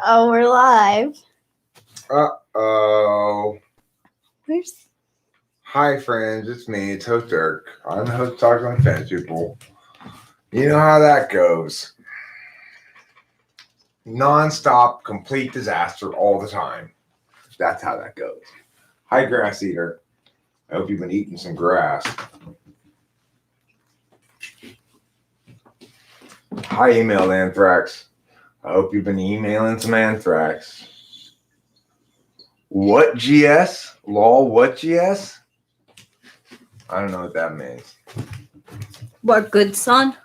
Oh, we're live. Uh-oh. Where's... Hi, friends. It's me. It's host Dirk. I'm the host talking with fans people. You know how that goes. Non-stop, complete disaster all the time. That's how that goes. Hi, grass eater. I hope you've been eating some grass. Hi, email anthrax. I hope you've been emailing some anthrax. What GS? Lol, what GS? I don't know what that means. What good, son?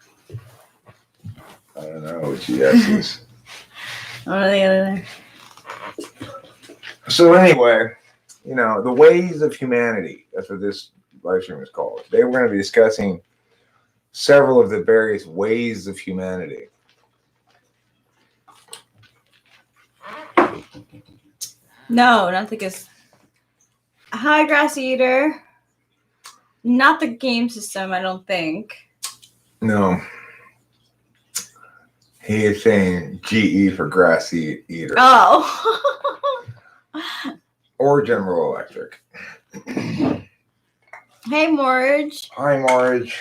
I don't know what GS is. Oh, the other. So anyway, you know, the ways of humanity. That's what this live stream is called. Today we're going to be discussing several of the various ways of humanity. No, not the guess. Hi, grass eater. Not the game system, I don't think. No. He is saying GE for grass eater. Oh. Or General Electric. Hey, Morge. Hi, Marge.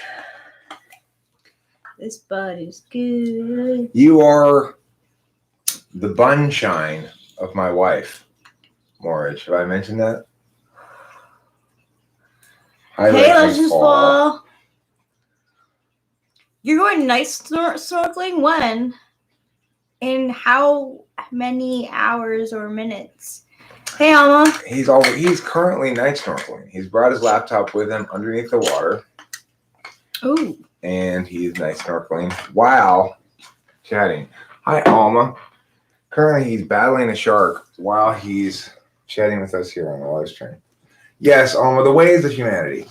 This bud is good. You are the bunshine of my wife, Marge. Have I mentioned that? Hi, Hey, Legends Fall. You're going night snorkeling when? In how many hours or minutes? Hey, Alma. He's currently night snorkeling. He's brought his laptop with him underneath the water. Ooh. And he's night snorkeling while chatting. Hi, Alma. Currently, he's battling a shark while he's chatting with us here on the live stream. Yes, Alma, the ways of humanity.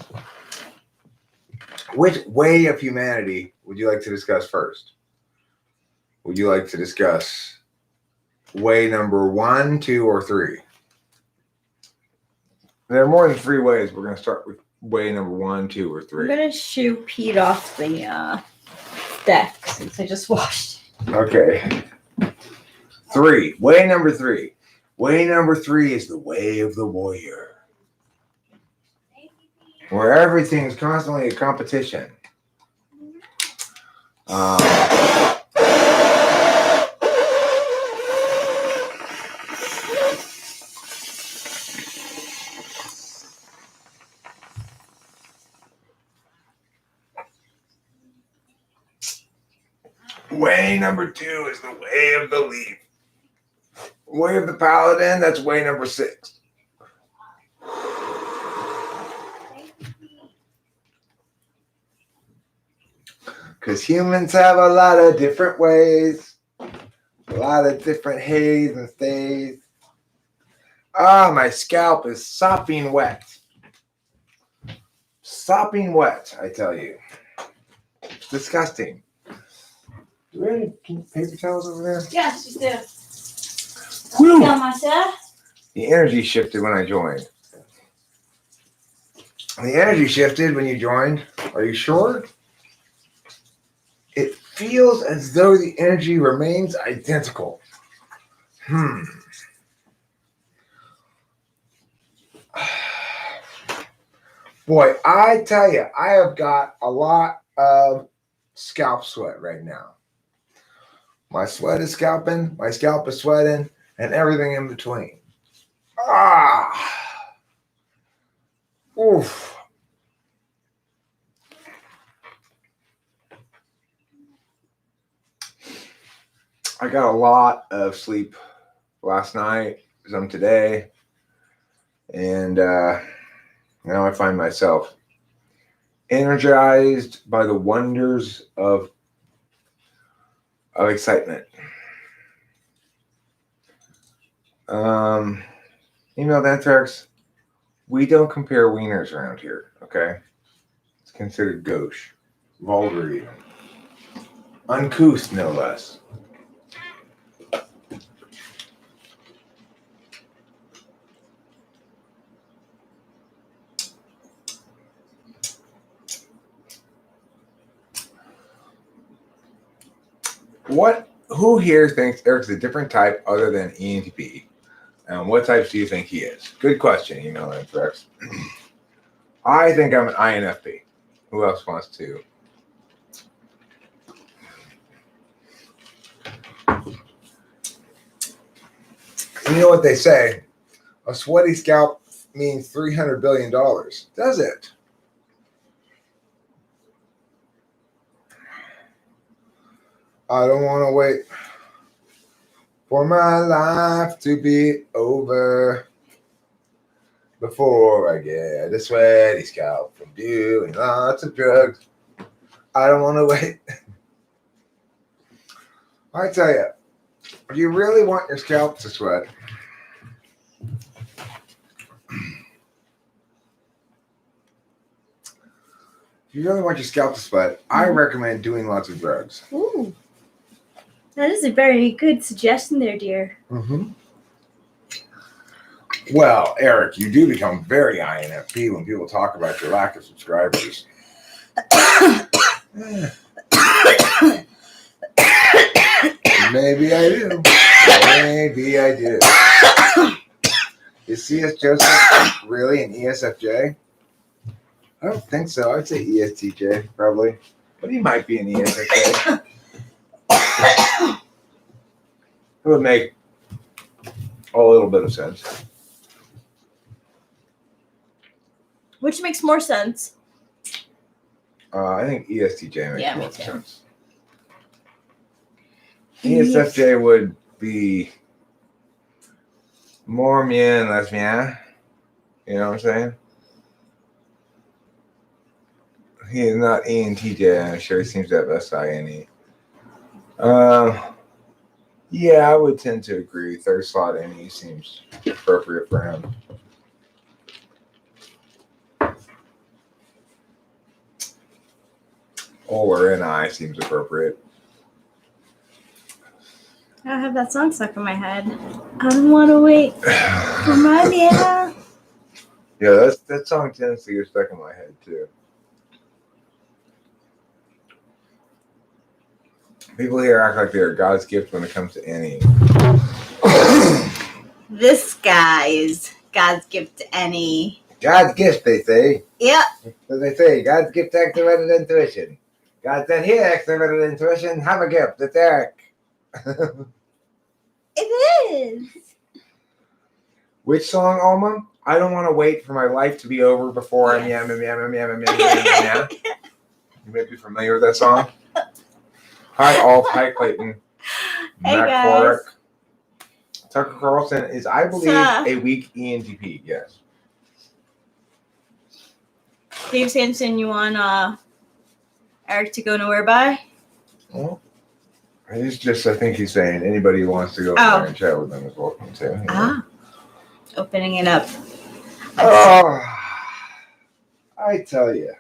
Which way of humanity would you like to discuss first? Would you like to discuss way number 1, 2, or 3? There are more than 3 ways. We're going to start with way number 1, 2, or 3. I'm going to shoo Pete off the deck since I just washed it. Okay. 3. Way number 3. Way number 3 is the way of the warrior. Where everything is constantly a competition. Way number 2 is the way of the leaf. Way of the paladin, that's way number 6. Because humans have a lot of different ways, a lot of different hays and stays. Ah, my scalp is sopping wet. Sopping wet, I tell you. It's disgusting. Do we have any paper towels over there? Yes, you do. Whew. myself. The energy shifted when I joined. The energy shifted when you joined. Are you sure? It feels as though the energy remains identical. Boy, I tell you, I have got a lot of scalp sweat right now. My sweat is scalping, my scalp is sweating, and everything in between. Oof. I got a lot of sleep last night, some today, and now I find myself energized by the wonders of excitement. Emailed anthrax, we don't compare wieners around here, okay? It's considered gauche, vulgar even. Uncouth, no less. What who here thinks Eric's a different type other than ENTP? And what types do you think he is? Good question, email in Rex. I think I'm an INFP. Who else wants to? You know what they say? A sweaty scalp means $300 billion. Does it? I don't want to wait for my life to be over before I get a sweaty scalp from doing lots of drugs. I don't want to wait. I tell you, if you really want your scalp to sweat, I recommend doing lots of drugs. Ooh. That is a very good suggestion there, dear. Mm-hmm. Well, Eric, you do become very INFP when people talk about your lack of subscribers. Maybe I do. Maybe I do. Is C.S. Joseph really an ESFJ? I don't think so. I'd say ESTJ, probably. But he might be an ESFJ. It would make a little bit of sense. Which makes more sense? I think ESTJ makes more too. sense. ESFJ would be more me and less me. You know what I'm saying? He is not ENTJ. I'm sure he seems to have SINE. Yeah, I would tend to agree. Third slot NE seems appropriate for him. Or NI seems appropriate. I have that song stuck in my head. I don't want to wait for my man. Yeah, that song tends to get stuck in my head too. People here act like they're God's gift when it comes to any. This guy is God's gift to any. God's gift, they say. Yep. As they say, God's gift to activated intuition. God said, here, activated intuition, have a gift. It's Eric. It is. Which song, Alma? I don't want to wait for my life to be over before I'm Yes. yeah. You may be familiar with that song. Hi, Alf. Hi, Clayton. Hey, Matt guys. Clark. Tucker Carlson is, I believe, a weak ENTP. Yes. Dave Sampson, you want Eric to go nowhere by? Well, I think he's saying anybody who wants to go there and chat with them is welcome to. You know? Opening it up. Oh, I tell you.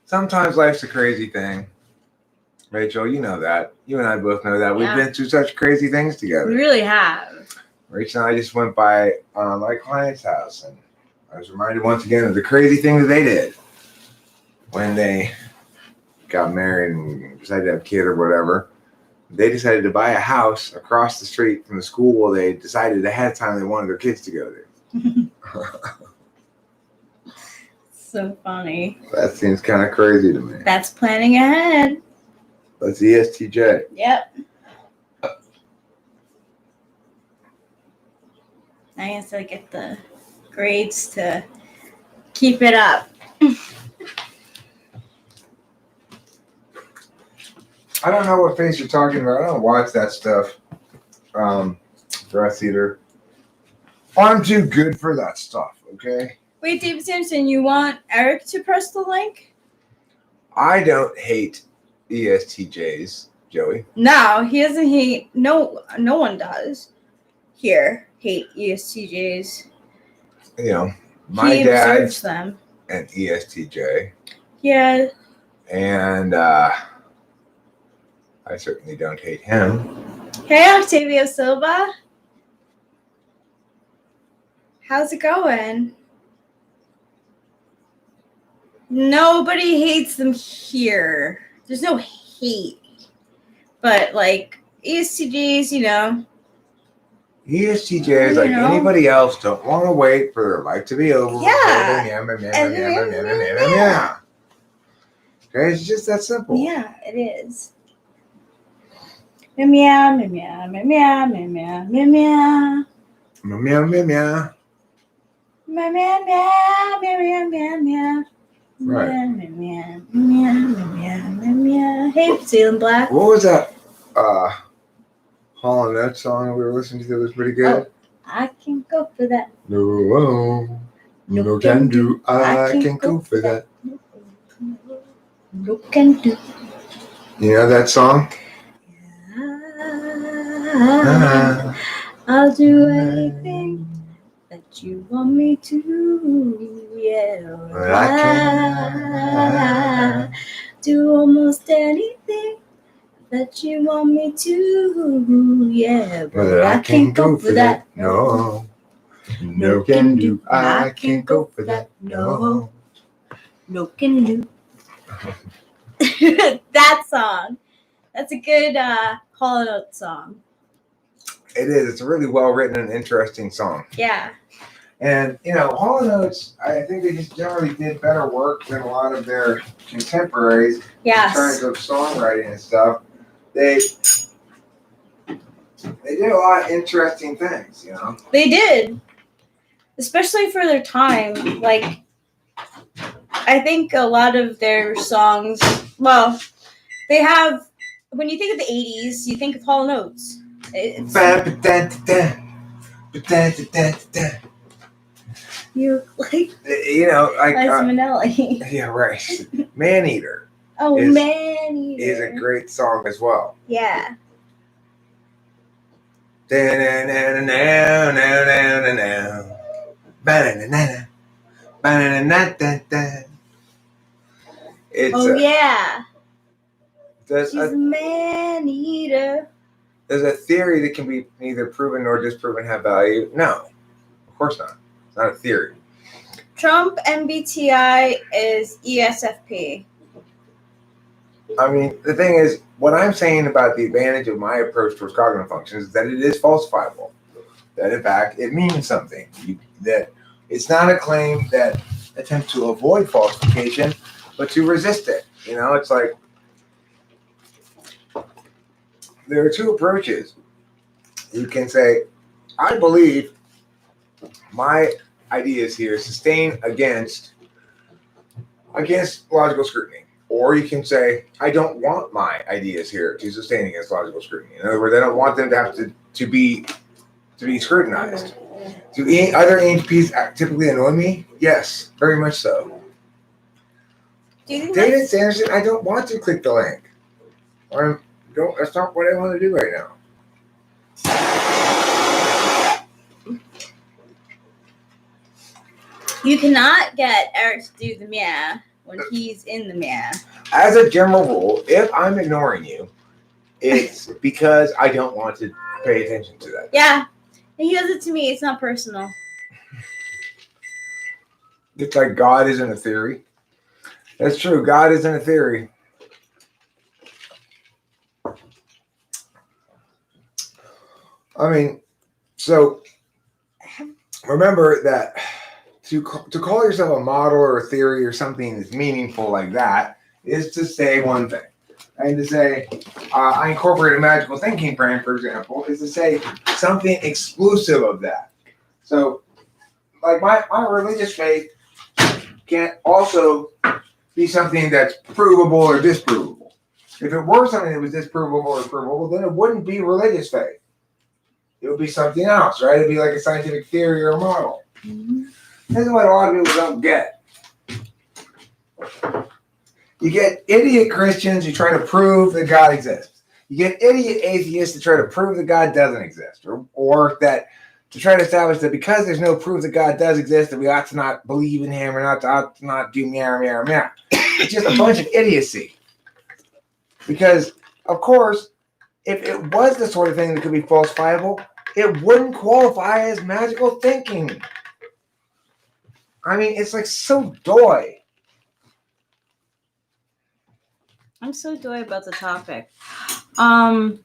Sometimes life's a crazy thing. Rachel, you know that. You and I both know that. Yeah. We've been through such crazy things together. We really have. Rachel and I just went by my client's house, and I was reminded once again of the crazy thing that they did when they got married and decided to have a kid or whatever. They decided to buy a house across the street from the school where they decided ahead of time they wanted their kids to go to. So funny. That seems kind of crazy to me. That's planning ahead. That's ESTJ. Yep. I guess I get the grades to keep it up. I don't know what face you're talking about. I don't watch that stuff. Dress Eater. I'm too good for that stuff, okay? Wait, David Sampson, you want Eric to press the link? I don't hate ESTJs, Joey. No, he doesn't hate. No one does. Here, hate ESTJs. You know, my he dad's observes them. an ESTJ. Yeah. And I certainly don't hate him. Hey, Octavio Silva. How's it going? Nobody hates them here. There's no hate. But like ESTJs, ESTJs, like anybody else, don't want to wait for their life to be over. Yeah. Okay, it's just that simple. Yeah, it is. Meow, meow, meow, meow, meow, meow, meow, meow, meow. Meow, meow, meow. Meow, meow, meow, meow, meow, meow. Right. Meow, meow, meow, meow, meow, meow, meow. Hey, Salem Black. What was that Hall & Oates song we were listening to that was pretty good? Oh, I can go for that. No, no can do. I can go for that. No can do. You know that song? I'll do anything that you want me to. Yeah, But I I do almost anything that you want me to. Yeah, but I can't go for that. No, no can do. I can't go for that. No, no can do. That song. That's a good Hall & Oates song. it is. It's a really well written and interesting song. Yeah. And Hall & Oates, I think they just generally did better work than a lot of their contemporaries. Yes. In terms of songwriting and stuff. They did a lot of interesting things. They did, especially for their time. Like, I think a lot of their songs. Well, they have. When you think of the '80s, you think of Hall & Oates. You like Liza Minnelli. Yeah, right. Man-Eater. Oh, Man-Eater is a great song as well. Yeah. Yeah. She's a man-eater. There's a theory that can be neither proven nor disproven have value. No, of course not. It's not a theory. Trump MBTI is ESFP. I mean, the thing is, what I'm saying about the advantage of my approach towards cognitive functions is that it is falsifiable. That, in fact, it means something. That it's not a claim that attempts to avoid falsification, but to resist it. It's like there are two approaches. You can say, I believe my ideas here sustain against logical scrutiny. Or you can say, I don't want my ideas here to sustain against logical scrutiny. In other words, I don't want them to have to be scrutinized. Do other ENTPs typically annoy me? Yes, very much so. David Sanderson, I don't want to click the link. That's not what I want to do right now. You cannot get Eric to do the meow when he's in the meow. As a general rule, if I'm ignoring you, it's because I don't want to pay attention to that. Yeah. And he does it to me. It's not personal. It's like God isn't a theory. That's true. God isn't a theory. I mean, so remember that to call yourself a model or a theory or something that's meaningful like that is to say one thing. And to say, I incorporate a magical thinking frame, for example, is to say something exclusive of that. So, like my religious faith can't also be something that's provable or disprovable. If it were something that was disprovable or provable, then it wouldn't be religious faith. It would be something else, right? It'd be like a scientific theory or a model. Mm-hmm. This is what a lot of people don't get. You get idiot Christians who try to prove that God exists. You get idiot atheists to try to prove that God doesn't exist, or that to try to establish that because there's no proof that God does exist, that we ought to not believe in Him or ought to not do meow, meow, meow. It's just a bunch of idiocy. Because, of course, if it was the sort of thing that could be falsifiable, it wouldn't qualify as magical thinking. I mean, it's like so doy. I'm so joy about the topic. Alma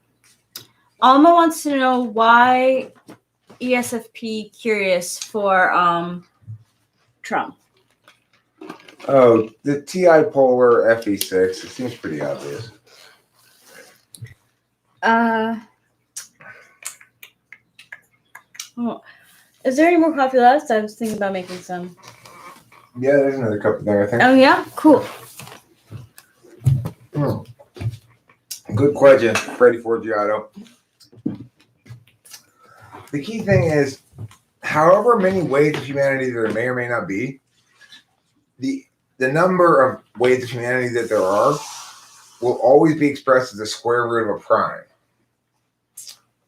wants to know why ESFP curious for Trump. Oh, the TI polar FE6. It seems pretty obvious. Oh, is there any more coffee left? I was thinking about making some. Yeah, there's another cup there, I think. Oh yeah, cool. Good question, Freddie Forgiato. The key thing is, however many ways of humanity there may or may not be, the number of ways of humanity that there are will always be expressed as the square root of a prime.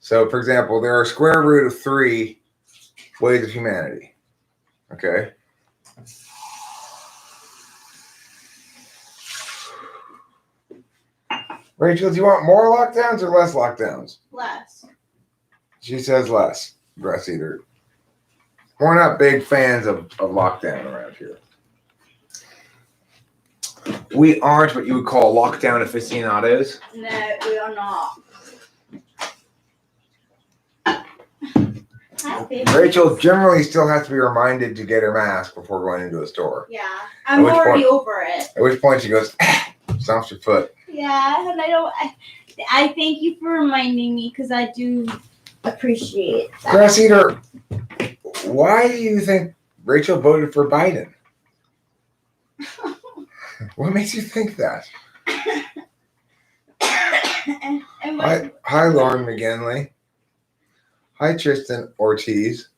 So, for example, there are square root of 3 ways of humanity. Okay? Rachel, do you want more lockdowns or less lockdowns? Less. She says less. Grass eater. We're not big fans of lockdown around here. We aren't what you would call lockdown aficionados. No, we are not. Rachel generally still has to be reminded to get her mask before going into a store. Yeah, I'm already over it. At which point she goes, stomps your foot. Yeah, and I thank you for reminding me because I do appreciate that. Grass eater, why do you think Rachel voted for Biden? What makes you think that? Hi, Lauren McGinley. Hi, Tristan Ortiz.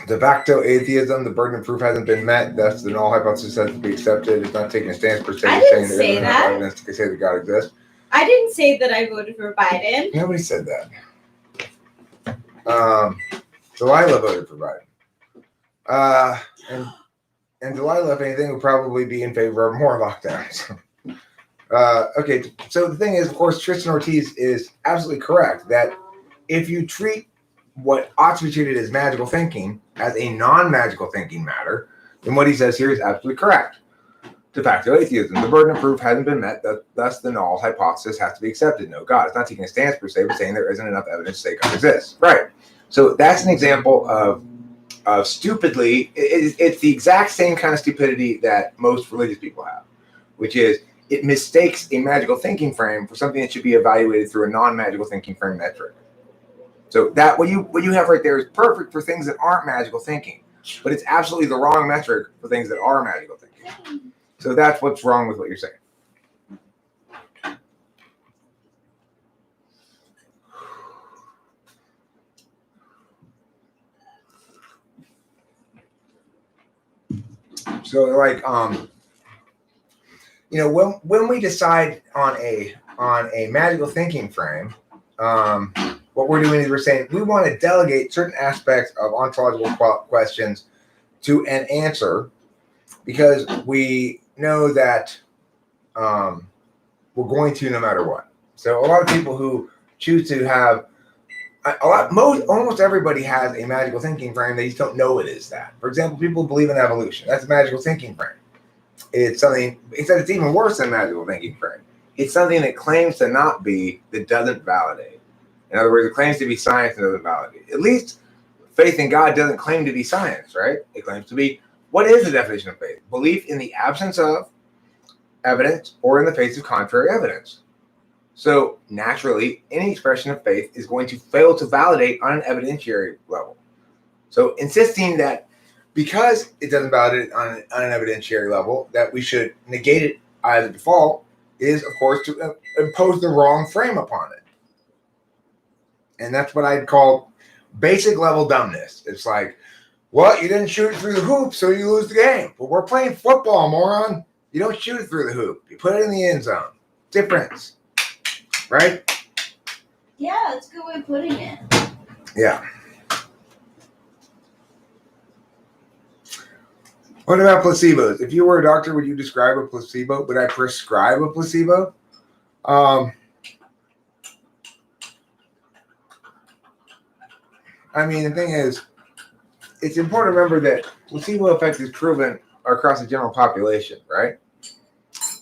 De facto atheism, the burden of proof hasn't been met. That's the null hypothesis has to be accepted. It's not taking a stance per se. I didn't saying say there that. evidence to say that God exists. I didn't say that I voted for Biden. Nobody said that. Delilah voted for Biden. And Delilah, if anything, would probably be in favor of more lockdowns. Okay, so the thing is, of course, Tristan Ortiz is absolutely correct that if you treat what ought to be treated as magical thinking as a non-magical thinking matter, then what he says here is absolutely correct. De facto atheism, the burden of proof hasn't been met, thus the null hypothesis has to be accepted. No God. It's not taking a stance per se, but saying there isn't enough evidence to say God exists. Right. So that's an example of stupidly, it's the exact same kind of stupidity that most religious people have, which is it mistakes a magical thinking frame for something that should be evaluated through a non-magical thinking frame metric. So that what you have right there is perfect for things that aren't magical thinking, but it's absolutely the wrong metric for things that are magical thinking. So that's what's wrong with what you're saying. So like when we decide on a magical thinking frame, what we're doing is we're saying we want to delegate certain aspects of ontological questions to an answer because we know that we're going to no matter what. So a lot of people who choose to have almost everybody has a magical thinking frame. They just don't know it is that. For example, people believe in evolution. That's a magical thinking frame. It's something, except it's even worse than magical thinking frame. It's something that claims to not be, that doesn't validate. In other words, it claims to be science and doesn't validate. At least faith in God doesn't claim to be science, right? It claims to be, what is the definition of faith? Belief in the absence of evidence or in the face of contrary evidence. So naturally, any expression of faith is going to fail to validate on an evidentiary level. So insisting that because it doesn't validate on an evidentiary level, that we should negate it as a default is, of course, to impose the wrong frame upon it. And that's what I'd call basic level dumbness. It's like, well, you didn't shoot it through the hoop, so you lose the game. But we're playing football, moron. You don't shoot it through the hoop. You put it in the end zone. Difference. Right? Yeah, that's a good way of putting it. Yeah. What about placebos? If you were a doctor, would you describe a placebo? Would I prescribe a placebo? I mean, the thing is, it's important to remember that placebo effect is proven across the general population, right?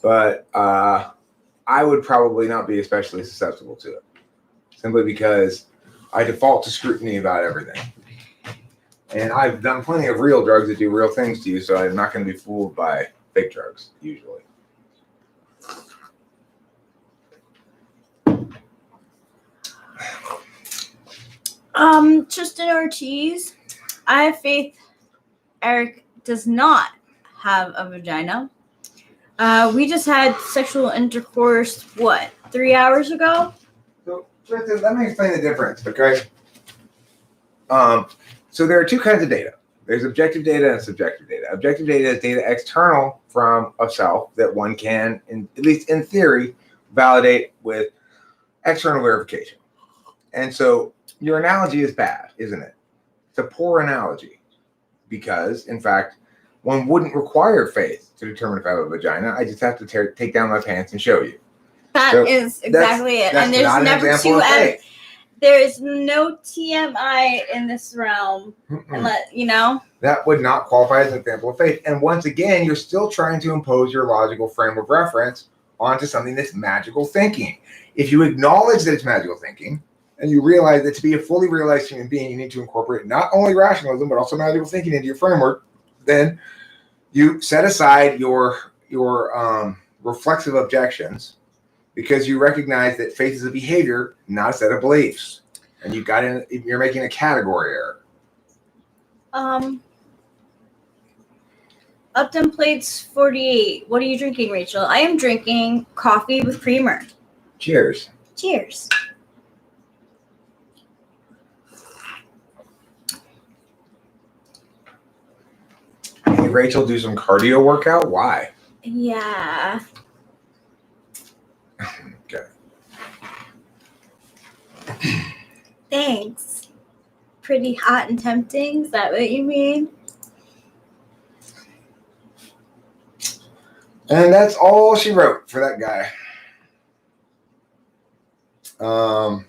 but I would probably not be especially susceptible to it, simply because I default to scrutiny about everything. And I've done plenty of real drugs that do real things to you, so I'm not going to be fooled by fake drugs, usually. Tristan Ortiz, I have faith Eric does not have a vagina. We just had sexual intercourse, 3 hours ago? So, Tristan, let me explain the difference, okay? So there are two kinds of data. There's objective data and subjective data. Objective data is data external from a self that one can, at least in theory, validate with external verification. And so your analogy is bad, isn't it? It's a poor analogy because, in fact, one wouldn't require faith to determine if I have a vagina. I just have to take down my pants and show you. That is exactly it. And there's never two there is no TMI in this realm. That would not qualify as an example of faith. And once again, you're still trying to impose your logical frame of reference onto something that's magical thinking. If you acknowledge that it's magical thinking, and you realize that to be a fully realized human being, you need to incorporate not only rationalism, but also magical thinking into your framework, then you set aside your reflexive objections because you recognize that faith is a behavior, not a set of beliefs. And you're making a category error. Upton Plates 48. What are you drinking, Rachel? I am drinking coffee with creamer. Cheers. Cheers. Hey, Rachel, do some cardio workout? Why? Yeah. Okay. Thanks. Pretty hot and tempting. Is that what you mean? And that's all she wrote for that guy. LOL,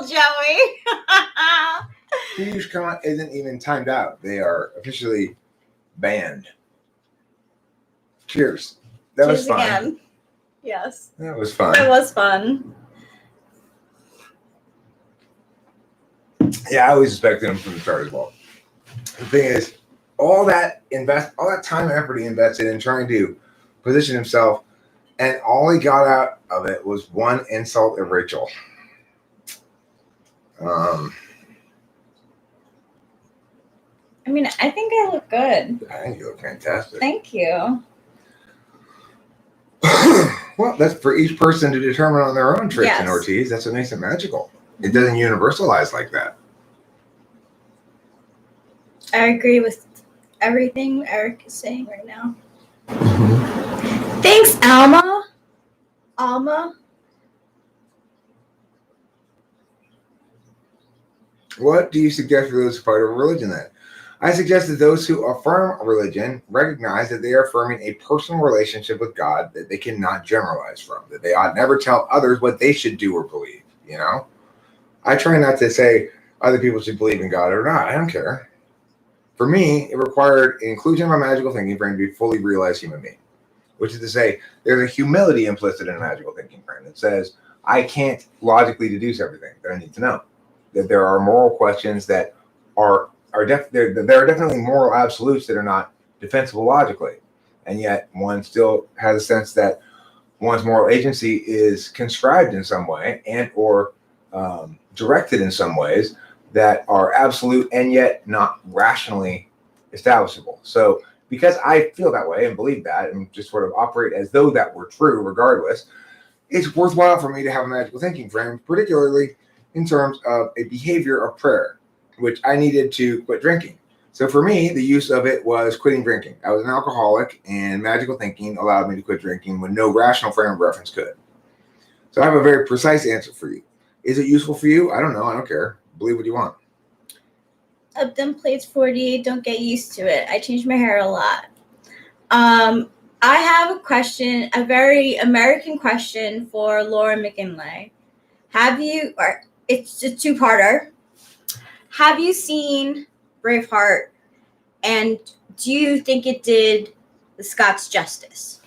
Joey. Piyush Khan isn't even timed out. They are officially banned. Cheers. That was fun. Again. Yes. That was fun. It was fun. Yeah, I always expected him from the start as well. The thing is, all that time and effort he invested in trying to position himself, and all he got out of it was one insult at Rachel. I mean, I think I look good. I think you look fantastic. Thank you. Well, that's for each person to determine on their own, Tristan Yes. Ortiz. That's what makes it magical. It doesn't universalize like that. I agree with everything Eric is saying right now. Thanks, Alma. What do you suggest for those who fight over religion then? I suggest that those who affirm religion recognize that they are affirming a personal relationship with God that they cannot generalize from, that they ought never tell others what they should do or believe, you know? I try not to say other people should believe in God or not. I don't care. For me, it required inclusion of my magical thinking frame to be a fully realized human being, which is to say there's a humility implicit in a magical thinking frame that says I can't logically deduce everything that I need to know, that there are moral questions that there are definitely moral absolutes that are not defensible logically, and yet one still has a sense that one's moral agency is conscribed in some way and or directed in some ways that are absolute and yet not rationally establishable. So because I feel that way and believe that and just sort of operate as though that were true regardless, it's worthwhile for me to have a magical thinking frame, particularly in terms of a behavior of prayer, which I needed to quit drinking. So for me, the use of it was quitting drinking. I was an alcoholic, and magical thinking allowed me to quit drinking when no rational frame of reference could. So I have a very precise answer for you. Is it useful for you? I don't know. I don't care. Believe what you want. Upton Plates 48, don't get used to it. I change my hair a lot. I have a question, a very American question for Laura McKinley. It's a two-parter. Have you seen Braveheart, and do you think it did the Scots Justice.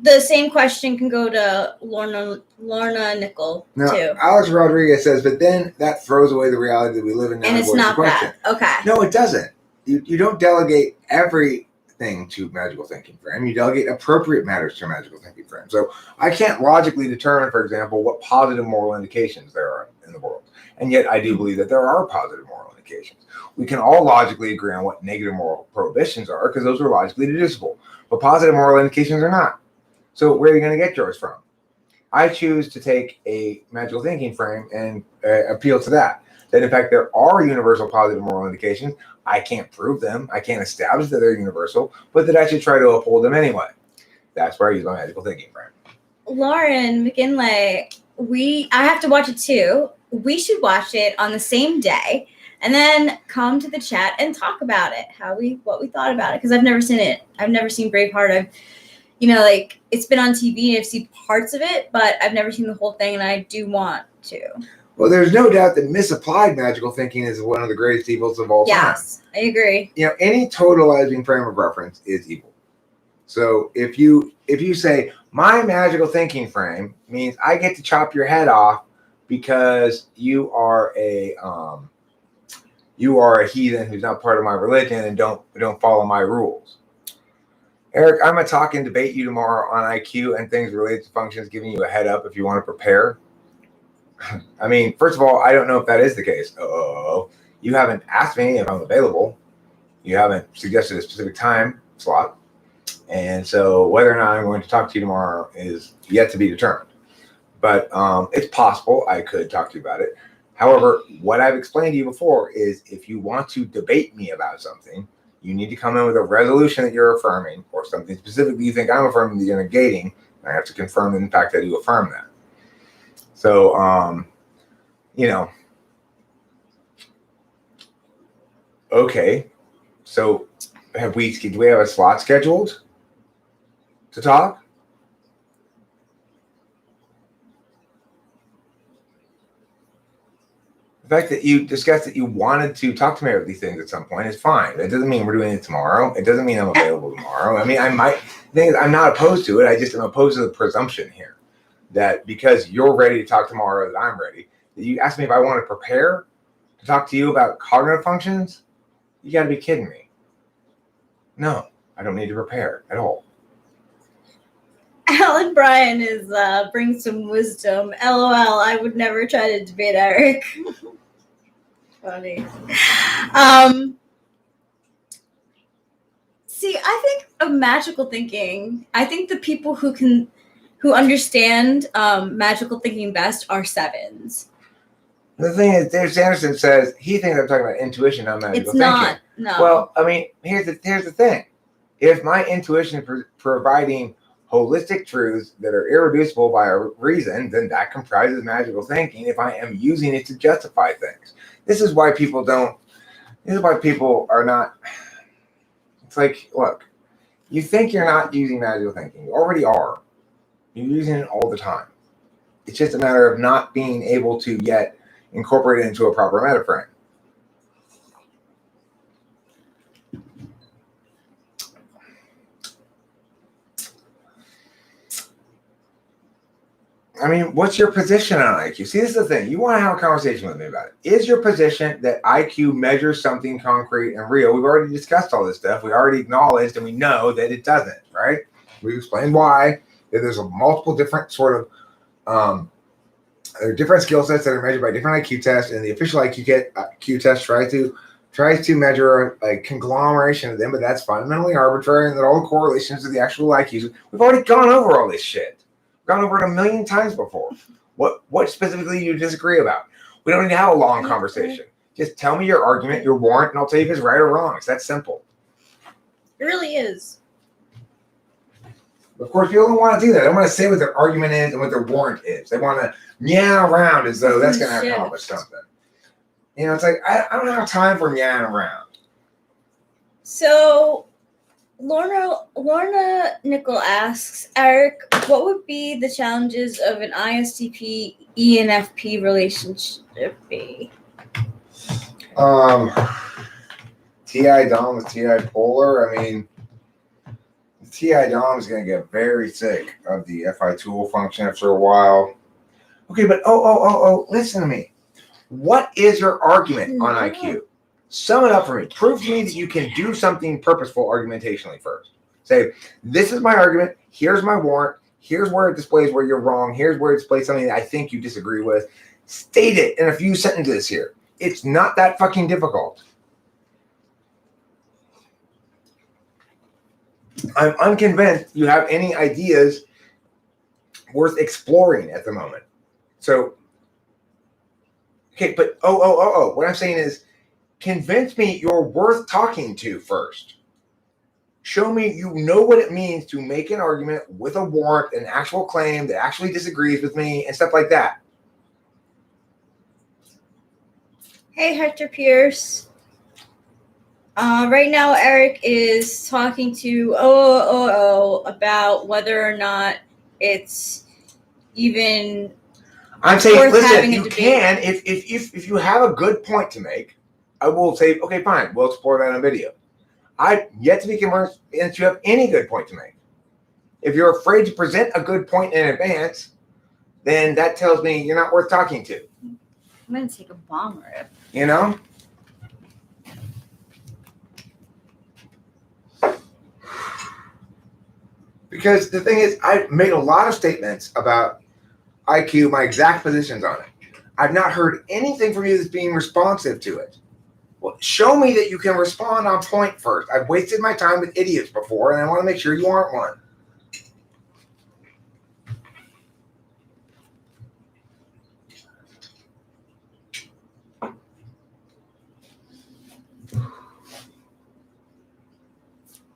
The same question can go to Lorna Nickel, Now, too. Alex Rodriguez says, but then that throws away the reality that we live in now. And it's not that. Okay. No, it doesn't. You don't delegate everything to magical thinking frame. You delegate appropriate matters to a magical thinking frame. So I can't logically determine, for example, what positive moral indications there are in the world. And yet I do believe that there are positive moral indications. We can all logically agree on what negative moral prohibitions are because those are logically deducible. But positive moral indications are not. So where are you going to get yours from? I choose to take a magical thinking frame and appeal to that. That in fact there are universal positive moral indications. I can't prove them. I can't establish that they're universal, but that I should try to uphold them anyway. That's where I use my magical thinking frame. Lauren McGinley, I have to watch it too. We should watch it on the same day and then come to the chat and talk about it, what we thought about it, because I've never seen it. I've never seen Braveheart. It's been on TV and I've seen parts of it, but I've never seen the whole thing, and I do want to. Well, there's no doubt that misapplied magical thinking is one of the greatest evils of all time. Yes, I agree. Any totalizing frame of reference is evil. So if you say my magical thinking frame means I get to chop your head off because you are a heathen who's not part of my religion and don't follow my rules. Eric, I'm going to talk and debate you tomorrow on IQ and things related to functions, giving you a head up if you want to prepare. I mean, first of all, I don't know if that is the case. You haven't asked me if I'm available. You haven't suggested a specific time slot. And so whether or not I'm going to talk to you tomorrow is yet to be determined. But it's possible I could talk to you about it. However, what I've explained to you before is if you want to debate me about something, you need to come in with a resolution that you're affirming or something specifically you think I'm affirming that you're negating. I have to confirm in fact that you affirm that. So, okay. So do we have a slot scheduled to talk? The fact that you discussed that you wanted to talk to me about these things at some point is fine. It doesn't mean we're doing it tomorrow. It doesn't mean I'm available tomorrow. I mean, I'm not opposed to it. I just am opposed to the presumption here that because you're ready to talk tomorrow that I'm ready. That you asked me if I want to prepare to talk to you about cognitive functions. You got to be kidding me. No, I don't need to prepare at all. Alan Bryan is bring some wisdom. LOL, I would never try to debate Eric. Funny. See, I think of magical thinking. I think the people who understand magical thinking best are sevens. The thing is, Dave Sanderson says he thinks I'm talking about intuition, not magical thinking. It's not. No. Well, I mean, here's the thing. If my intuition is providing holistic truths that are irreducible by a reason, then that comprises magical thinking if I am using it to justify things. This is why people are not. It's like, look, you think you're not using magical thinking. You already are. You're using it all the time. It's just a matter of not being able to yet incorporate it into a proper meta frame. I mean, what's your position on IQ? See, this is the thing. You want to have a conversation with me about it. Is your position that IQ measures something concrete and real? We've already discussed all this stuff. We already acknowledged and we know that it doesn't, right? We've explained why. There's a multiple different sort of there are different skill sets that are measured by different IQ tests, and the official IQ test tries to measure a conglomeration of them, but that's fundamentally arbitrary, and that all the correlations to the actual IQs. We've already gone over all this shit. We've gone over it 1,000,000 times before. What specifically do you disagree about? We don't need to have a long conversation. Just tell me your argument, your warrant, and I'll tell you if it's right or wrong. It's that simple. It really is. Of course, people don't want to do that. They don't want to say what their argument is and what their warrant is. They want to meow around as though that's going to accomplish something. It's like, I don't have time for meowing around. So, Lorna Nickel asks, Eric, what would be the challenges of an ISTP ENFP relationship be? TI Dom with TI Polar. I mean, TI Dom is going to get very sick of the FI tool function after a while. Okay, but listen to me. What is your argument on IQ? Sum it up for me. Prove to me that you can do something purposeful argumentationally first. Say, this is my argument. Here's my warrant. Here's where it displays where you're wrong. Here's where it displays something that I think you disagree with. State it in a few sentences here. It's not that fucking difficult. I'm unconvinced you have any ideas worth exploring at the moment. So, okay, but what I'm saying is, convince me you're worth talking to first. Show me you know what it means to make an argument with a warrant, an actual claim that actually disagrees with me, and stuff like that. Hey, Hector Pierce. Right now, Eric is talking to about whether or not it's even. I'm saying, listen, you can if you have a good point to make. I will say, okay, fine, we'll explore that on video. I've yet to be convinced that you have any good point to make. If you're afraid to present a good point in advance, then that tells me you're not worth talking to. I'm going to take a bomb rip. You know? Because the thing is, I've made a lot of statements about IQ, my exact positions on it. I've not heard anything from you that's being responsive to it. Well, show me that you can respond on point first. I've wasted my time with idiots before, and I want to make sure you aren't one.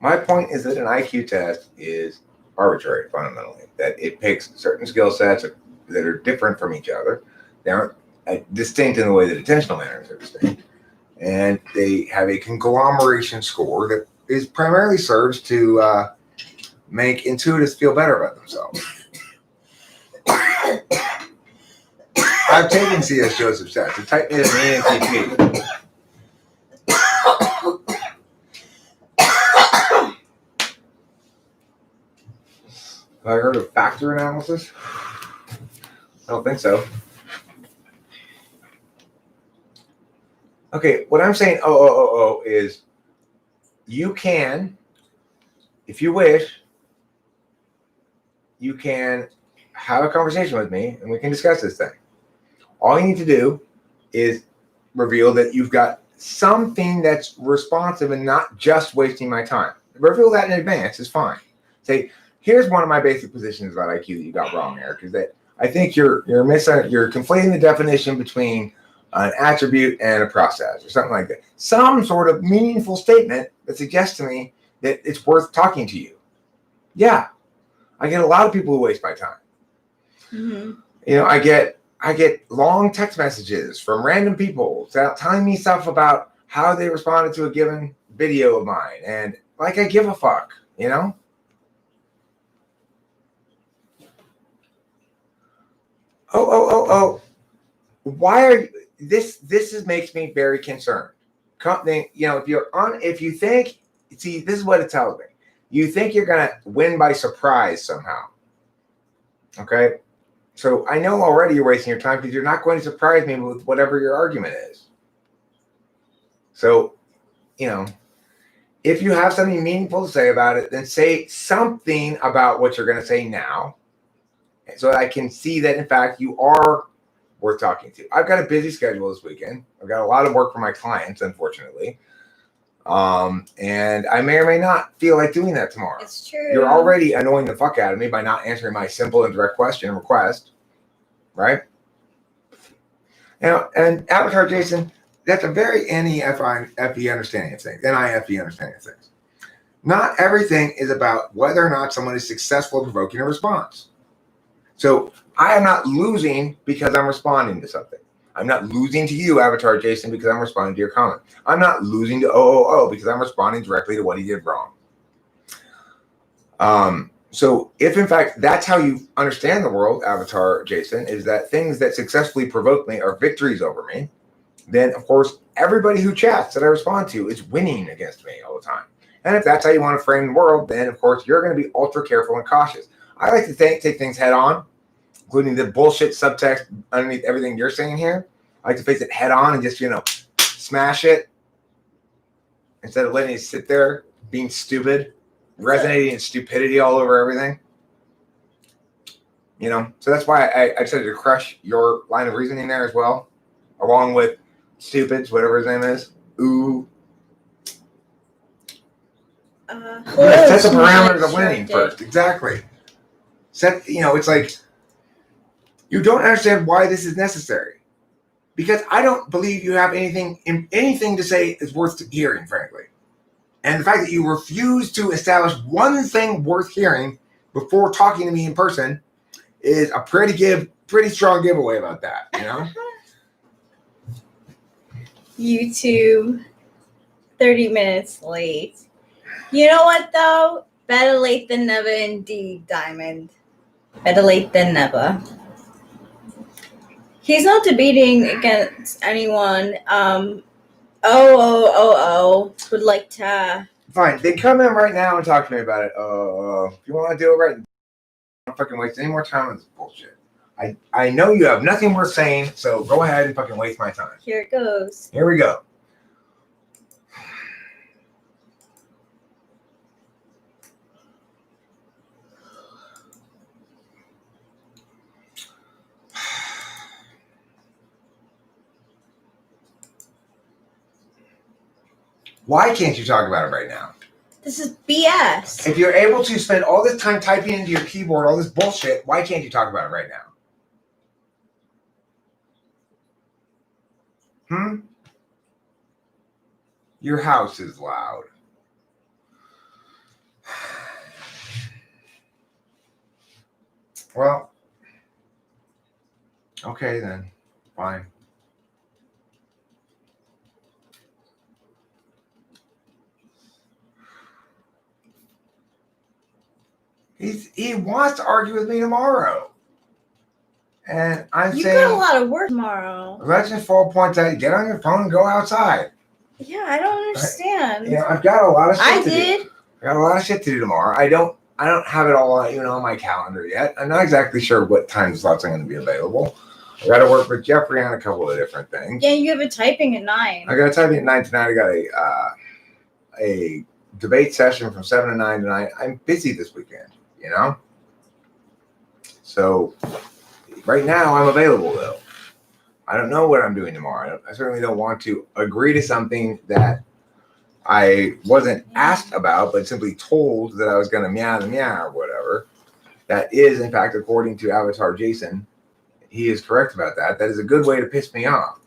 My point is that an IQ test is arbitrary, fundamentally. That it picks certain skill sets that are different from each other. They aren't distinct in the way that attentional manners are distinct. And they have a conglomeration score that is primarily serves to make intuitives feel better about themselves. I've taken C.S. Joseph's test. It typed me as an ENTP. Have I heard of factor analysis? I don't think so. Okay, what I'm saying, is you can, if you wish, you can have a conversation with me and we can discuss this thing. All you need to do is reveal that you've got something that's responsive and not just wasting my time. Reveal that in advance is fine. Say, here's one of my basic positions about IQ that you got wrong, Eric, is that I think you're conflating the definition between an attribute and a process or something like that. Some sort of meaningful statement that suggests to me that it's worth talking to you. Yeah. I get a lot of people who waste my time. Mm-hmm. You know, I get long text messages from random people telling me stuff about how they responded to a given video of mine. And like, I give a fuck, you know? Why are you, this makes me very concerned. You know, if you think, see, this is what it tells me. You think you're going to win by surprise somehow. Okay? So I know already you're wasting your time because you're not going to surprise me with whatever your argument is. So, you know, if you have something meaningful to say about it, then say something about what you're going to say now so that I can see that, in fact, you are worth talking to. I've got a busy schedule this weekend. I've got a lot of work for my clients, unfortunately. And I may or may not feel like doing that tomorrow. It's true. You're already annoying the fuck out of me by not answering my simple and direct question and request, right? You know, and Avatar Jason, that's a very NEFE understanding of things, NIFE understanding of things. Not everything is about whether or not someone is successful in provoking a response. So I am not losing because I'm responding to something. I'm not losing to you, Avatar Jason, because I'm responding to your comment. I'm not losing to because I'm responding directly to what he did wrong. So if, in fact, that's how you understand the world, Avatar Jason, is that things that successfully provoke me are victories over me, then, of course, everybody who chats that I respond to is winning against me all the time. And if that's how you want to frame the world, then of course you're going to be ultra careful and cautious. I like to take things head on, including the bullshit subtext underneath everything you're saying here. I like to face it head on and just, smash it instead of letting it sit there being stupid, resonating in stupidity all over everything. So that's why I decided to crush your line of reasoning there as well, along with Stupid's, whatever his name is. Ooh. Set the parameters of winning first. Exactly. It's like, you don't understand why this is necessary. Because I don't believe you have anything to say is worth hearing, frankly. And the fact that you refuse to establish one thing worth hearing before talking to me in person is a pretty strong giveaway about that, YouTube, 30 minutes late. You know what, though? Better late than never indeed, Diamond. Better late than never. He's not debating against anyone. Would like to... Fine, then come in right now and talk to me about it. If you want to do it right, don't fucking waste any more time on this bullshit. I know you have nothing worth saying, so go ahead and fucking waste my time. Here it goes. Here we go. Why can't you talk about it right now? This is BS. If you're able to spend all this time typing into your keyboard all this bullshit, why can't you talk about it right now? Your house is loud. Well, okay then. Fine. He wants to argue with me tomorrow. And I'm saying... You got a lot of work tomorrow. Let's just fall points out. Get on your phone and go outside. Yeah, I don't understand. I've got a lot of shit to do. I got a lot of shit to do tomorrow. I don't have it all on my calendar yet. I'm not exactly sure what time slots I'm going to be available. I got to work with Jeffrey on a couple of different things. Yeah, you have a typing at 9. I got a typing at 9 tonight. I got a debate session from 7 to 9 tonight. I'm busy this weekend, So right now I'm available though. I don't know what I'm doing tomorrow. I certainly don't want to agree to something that I wasn't asked about, but simply told that I was going to meow or whatever. That is, in fact, according to Avatar Jason, he is correct about that. That is a good way to piss me off.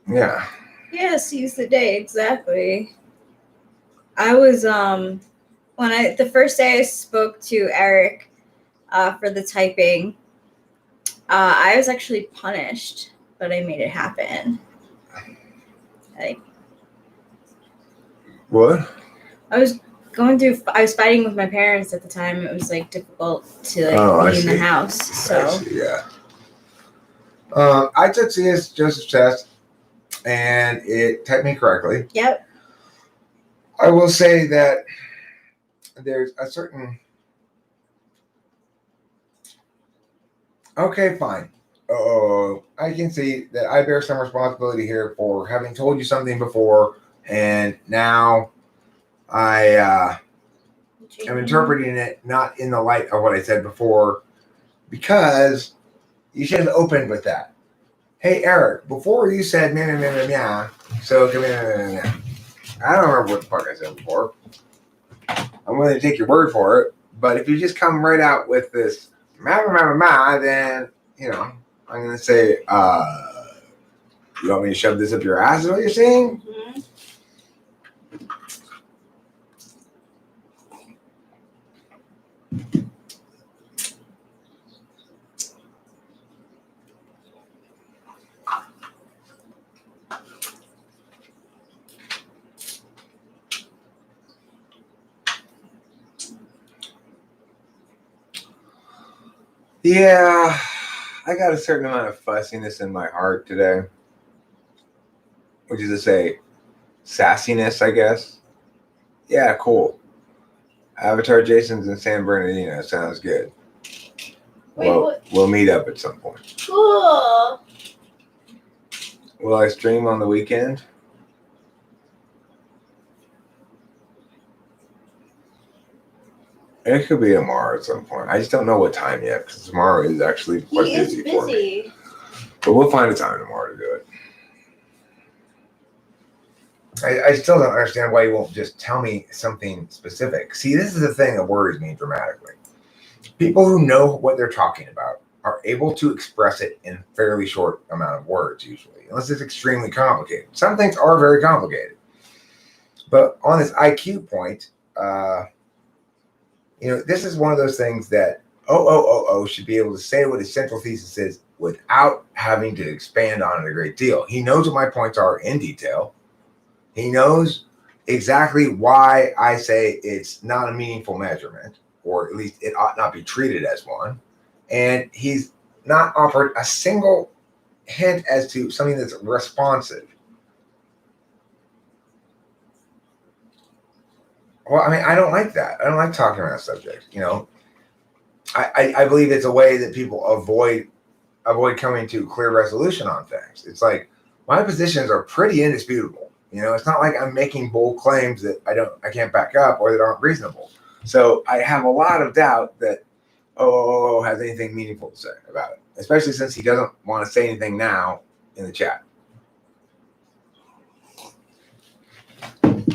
Yeah. Yeah, seize the day, exactly. I was, the first day I spoke to Eric for the typing, I was actually punished, but I made it happen. What? I was fighting with my parents at the time. It was difficult to be in the house. So I see, yeah. I took CS Joseph's test and it typed me correctly. Yep. I will say that there's a certain... Okay, fine. I can see that I bear some responsibility here for having told you something before, and now I am interpreting it not in the light of what I said before, because you should have opened with that. Hey, Eric, before you said meh, meh, meh, meh, meh, so come in. I don't remember what the fuck I said before. I'm willing to take your word for it, but if you just come right out with this meh, meh, meh, meh, then, I'm going to say, you want me to shove this up your ass is what you're saying? Mm-hmm. Yeah, I got a certain amount of fussiness in my heart today. which is to say sassiness, I guess. Yeah, cool. Avatar Jason's in San Bernardino. Sounds good. Wait, what? We'll meet up at some point. Cool. Will I stream on the weekend? It could be tomorrow at some point. I just don't know what time yet because tomorrow is actually quite busy for me. But we'll find a time tomorrow to do it. I still don't understand why you won't just tell me something specific. See, this is the thing that worries me dramatically. People who know what they're talking about are able to express it in a fairly short amount of words, usually, unless it's extremely complicated. Some things are very complicated. But on this IQ point, this is one of those things that should be able to say what his central thesis is without having to expand on it a great deal. He knows what my points are in detail. He knows exactly why I say it's not a meaningful measurement, or at least it ought not be treated as one. And he's not offered a single hint as to something that's responsive. Well, I mean, I don't like that. I don't like talking around subjects. I believe it's a way that people avoid coming to clear resolution on things. It's like my positions are pretty indisputable. It's not like I'm making bold claims that I can't back up or that aren't reasonable. So I have a lot of doubt that has anything meaningful to say about it, especially since he doesn't want to say anything now in the chat.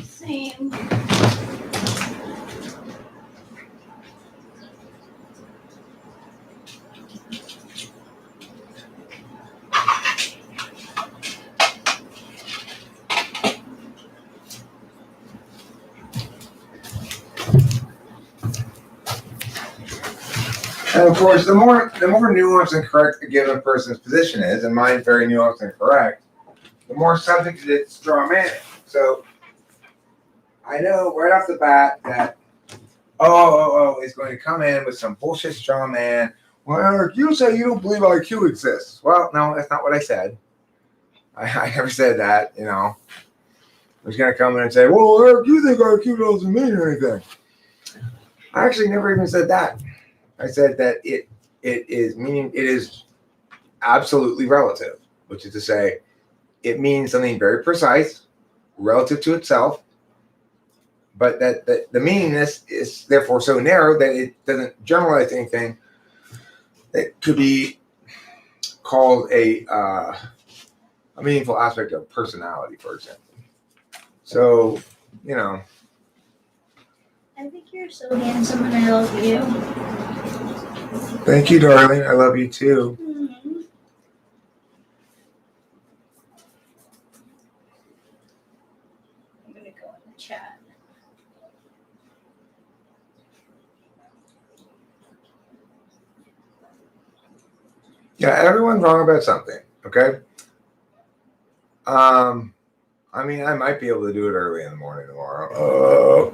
Same. And of course, the more nuanced and correct a given person's position is, and mine's very nuanced and correct, the more subject it is to straw manning. So I know right off the bat that is going to come in with some bullshit straw man. Well, Eric, you say you don't believe IQ exists. Well, no, that's not what I said. I never said that. He's going to come in and say, well, Eric, you think IQ doesn't mean anything. I actually never even said that. I said that it is absolutely relative, which is to say it means something very precise relative to itself, but that the meaningness is therefore so narrow that it doesn't generalize anything that could be called a meaningful aspect of personality, for example. So, I think you're so handsome and I love you. Thank you, darling. I love you too. Mm-hmm. I'm going to go in the chat. Yeah, everyone's wrong about something, okay? I might be able to do it early in the morning tomorrow.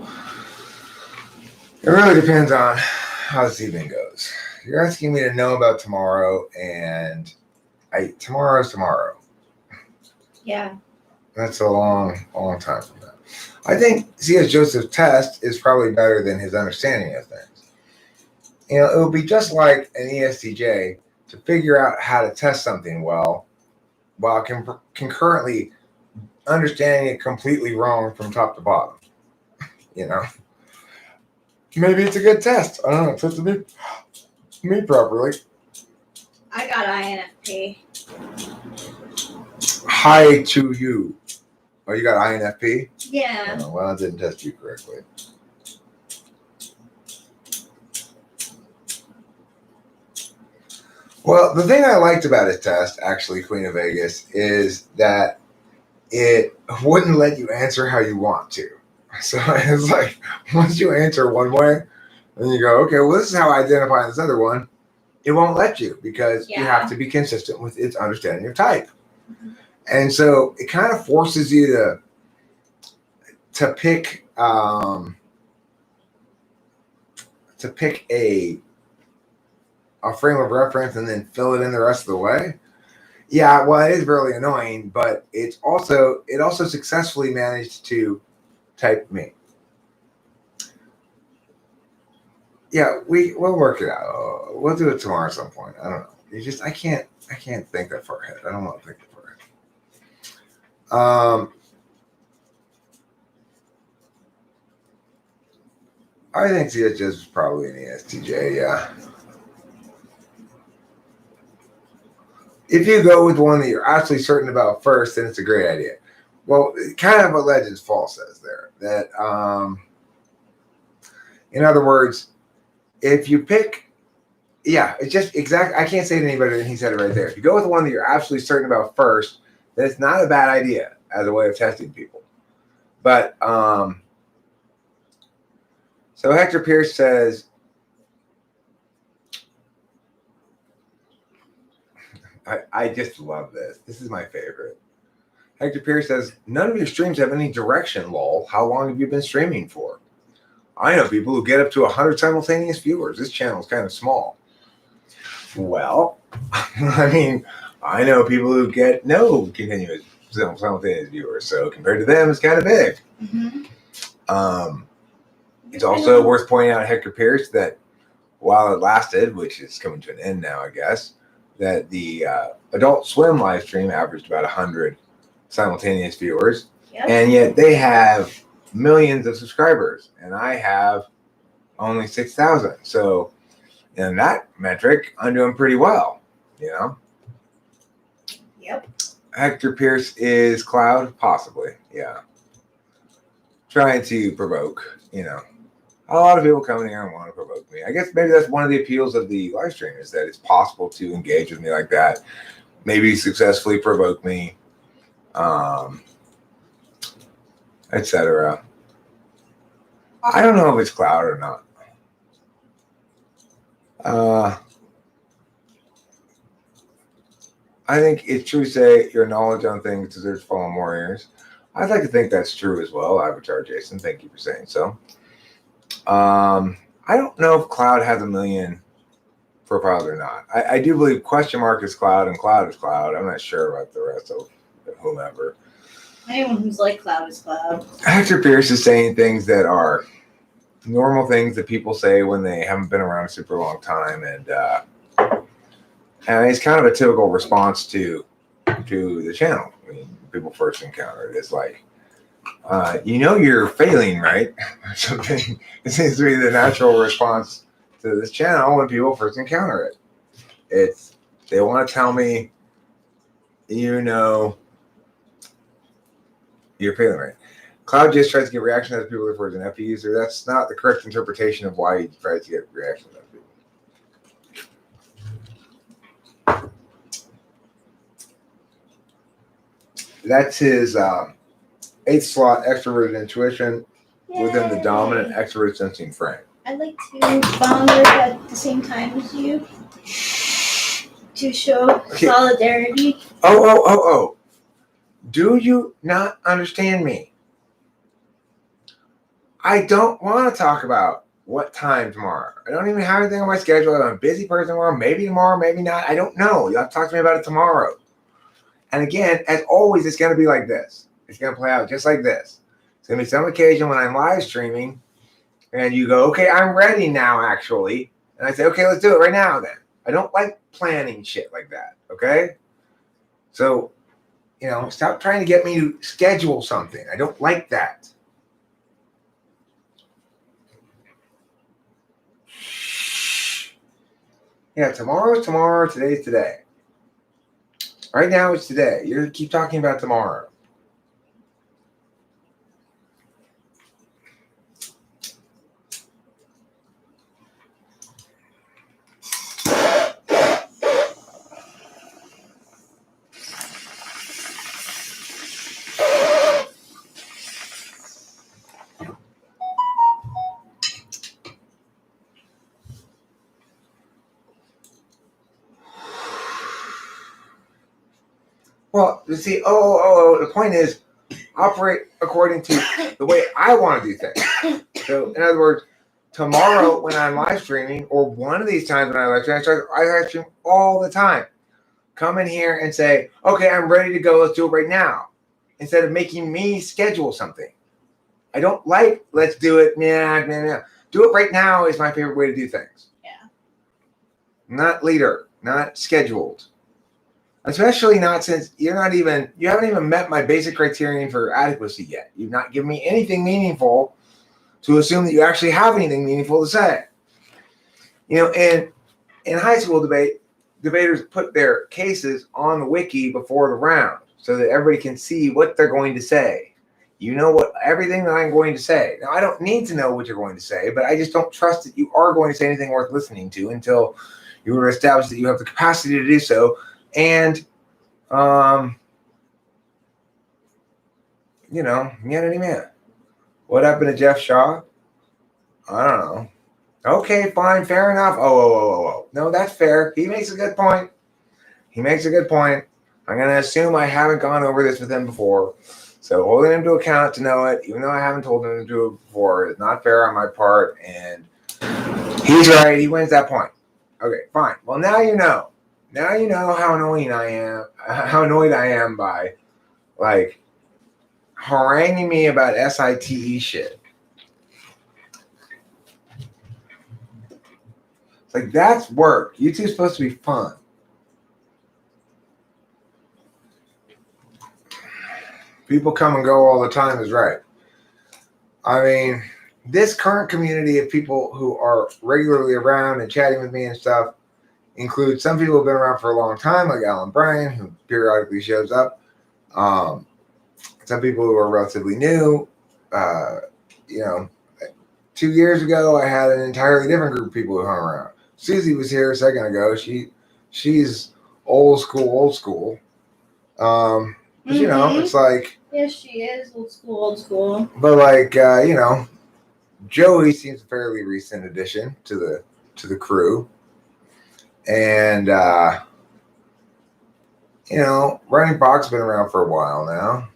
It really depends on how this evening goes. You're asking me to know about tomorrow, and tomorrow's tomorrow. Yeah. That's a long, long time from now. I think C.S. Joseph's test is probably better than his understanding of things. It would be just like an ESTJ to figure out how to test something well while concurrently understanding it completely wrong from top to bottom. Maybe it's a good test. I don't know. It's supposed to be me properly. I got INFP. Hi to you. Oh, you got INFP? Yeah. Oh, well, I didn't test you correctly. Well, the thing I liked about his test, actually, Queen of Vegas, is that it wouldn't let you answer how you want to. So it's like, once you answer one way, and you go, okay, well, this is how I identify this other one, it won't let you because you have to be consistent with its understanding of type. Mm-hmm. And so it kind of forces you to pick a frame of reference and then fill it in the rest of the way. Yeah, well, it is really annoying, but it also successfully managed to type me. Yeah, we'll work it out. We'll do it tomorrow at some point. I don't know. It's just I can't think that far ahead. I don't want to think that far ahead. I think CHS is probably an ESTJ. Yeah. If you go with one that you're absolutely certain about first, then it's a great idea. Well, kind of what Legends Fall says there. That, in other words, if you pick, yeah, it's just exact. I can't say it any better than he said it right there. If you go with the one that you're absolutely certain about first, then it's not a bad idea as a way of testing people. But so Hector Pierce says, I just love this. This is my favorite. Hector Pierce says, none of your streams have any direction, lol. How long have you been streaming for? I know people who get up to 100 simultaneous viewers. This channel is kind of small. Well, I mean, I know people who get no continuous simultaneous viewers. So compared to them, it's kind of big. Mm-hmm. It's also worth pointing out, Hector Pierce, that while it lasted, which is coming to an end now, I guess, that the Adult Swim live stream averaged about 100 simultaneous viewers. Yep. And yet they have millions of subscribers, and I have only 6,000. So in that metric, I'm doing pretty well, you know? Yep. Hector Pierce is Cloud? Possibly, yeah. Trying to provoke, you know. A lot of people coming here and want to provoke me. I guess maybe that's one of the appeals of the live stream, is that it's possible to engage with me like that, maybe successfully provoke me, etc. I don't know if it's Cloud or not. I think it's true to say your knowledge on things deserves fallen warriors. I'd like to think that's true as well, Avatar Jason. Thank you for saying so. I don't know if Cloud has 1 million profiles or not. I do believe question mark is Cloud and Cloud is Cloud. I'm not sure about the rest of whomever. Anyone who's like Cloud is Cloud. Hector Pierce is saying things that are normal things that people say when they haven't been around a super long time, and it's kind of a typical response to the channel. I mean, people first encounter it. It's like, you're failing, right? Something. It seems to be the natural response to this channel when people first encounter it. They want to tell me, you're failing, right? Cloud just tries to get reaction as people refer to an FP user. That's not the correct interpretation of why he tries to get reaction as people. That's his 8th slot extroverted intuition. Yay. Within the dominant extrovert sensing frame. I'd like to founder at the same time as you to show solidarity. Oh. Do you not understand me? I don't want to talk about what time tomorrow. I don't even have anything on my schedule. I'm a busy person tomorrow. Maybe tomorrow, maybe not. I don't know. You'll have to talk to me about it tomorrow. And again, as always, it's going to be like this. It's going to play out just like this. It's going to be some occasion when I'm live streaming and you go, okay, I'm ready now, actually. And I say, okay, let's do it right now then. I don't like planning shit like that, okay? So, stop trying to get me to schedule something. I don't like that. Yeah, tomorrow is tomorrow. Today's today. Right now it's today. You keep talking about tomorrow. Well, you see, the point is, operate according to the way I want to do things. So, in other words, tomorrow when I'm live streaming, or one of these times when I live stream, I live stream all the time. come in here and say, okay, I'm ready to go. Let's do it right now. Instead of making me schedule something. I don't like, let's do it. Nah. Do it right now is my favorite way to do things. Yeah. Not later, not scheduled. Especially not since you haven't even met my basic criterion for adequacy yet. You've not given me anything meaningful to assume that you actually have anything meaningful to say. And in high school debaters put their cases on the wiki before the round so that everybody can see what they're going to say. You know what everything that I'm going to say. Now, I don't need to know what you're going to say, but I just don't trust that you are going to say anything worth listening to until you were established that you have the capacity to do so. And, man. What happened to Jeff Shaw? I don't know. Okay, fine, fair enough. Oh. No, that's fair. He makes a good point. I'm going to assume I haven't gone over this with him before. So holding him to account to know it, even though I haven't told him to do it before, is not fair on my part. And he's right. He wins that point. Okay, fine. Well, now you know. Now you know how annoyed I am by, like, haranguing me about SITE shit. It's like, that's work. YouTube's supposed to be fun. People come and go all the time is right. I mean, this current community of people who are regularly around and chatting with me and stuff includes some people who have been around for a long time, like Alan Bryan, who periodically shows up. Some people who are relatively new. 2 years ago, I had an entirely different group of people who hung around. Susie was here a second ago. She's old school. But, it's like... Yes, she is old school. But, like, Joey seems a fairly recent addition to the crew. And, Running Box's been around for a while now,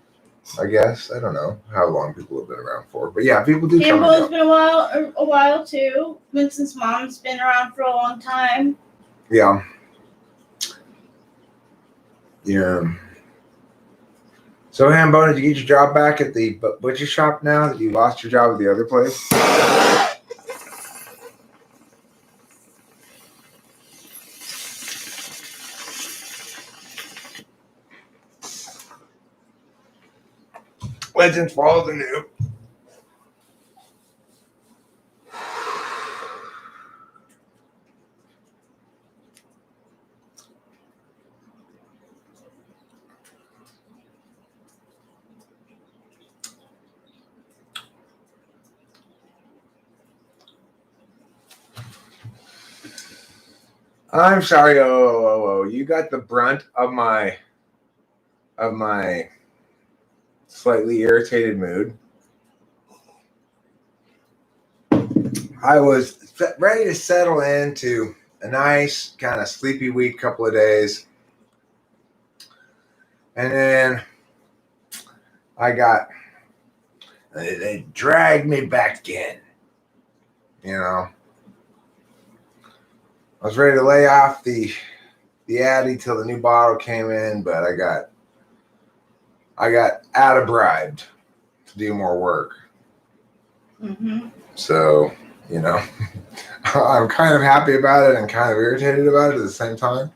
I guess. I don't know how long people have been around for. But, yeah, people do come and go. Campbell's been a while, too. Vincent's mom's been around for a long time. Yeah. So, Hambo, did you get your job back at the butcher shop now that you lost your job at the other place? Legends follow the new. I'm sorry. Oh. You got the brunt of my slightly irritated mood. I was ready to settle into a nice kind of sleepy week, couple of days. And then they dragged me back in, I was ready to lay off the Addy till the new bottle came in, but I got out-of-bribed to do more work. Mm-hmm. So, I'm kind of happy about it and kind of irritated about it at the same time.